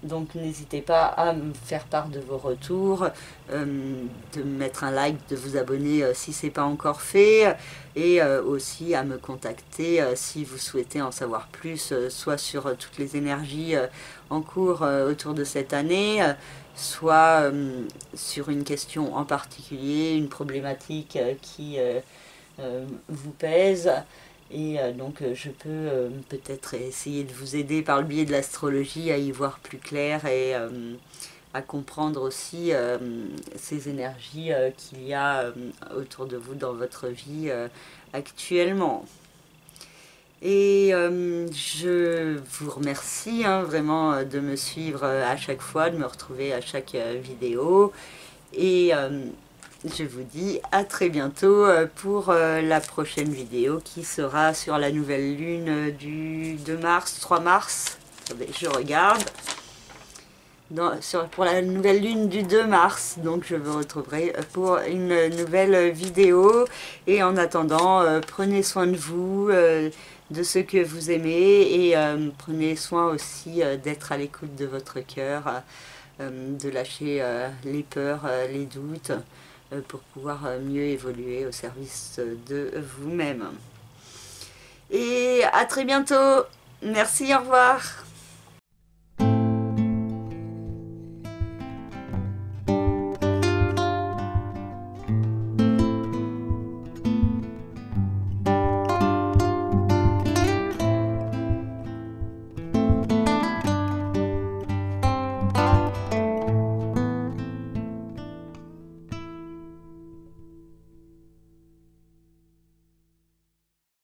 [SPEAKER 1] donc n'hésitez pas à me faire part de vos retours, de mettre un like, de vous abonner si ce n'est pas encore fait, et aussi à me contacter si vous souhaitez en savoir plus, soit sur toutes les énergies en cours autour de cette année, soit sur une question en particulier, une problématique qui vous pèse. Et donc je peux peut-être essayer de vous aider par le biais de l'astrologie à y voir plus clair et à comprendre aussi ces énergies qu'il y a autour de vous dans votre vie actuellement. Et je vous remercie vraiment de me suivre à chaque fois, de me retrouver à chaque vidéo. Et je vous dis à très bientôt pour la prochaine vidéo qui sera sur la nouvelle lune du 2 mars, 3 mars. Attendez, je regarde. Pour la nouvelle lune du 2 mars, donc je vous retrouverai pour une nouvelle vidéo. Et en attendant, prenez soin de vous, de ce que vous aimez, et prenez soin aussi d'être à l'écoute de votre cœur, de lâcher les peurs, les doutes, pour pouvoir mieux évoluer au service de vous-même. Et à très bientôt. Merci, au revoir.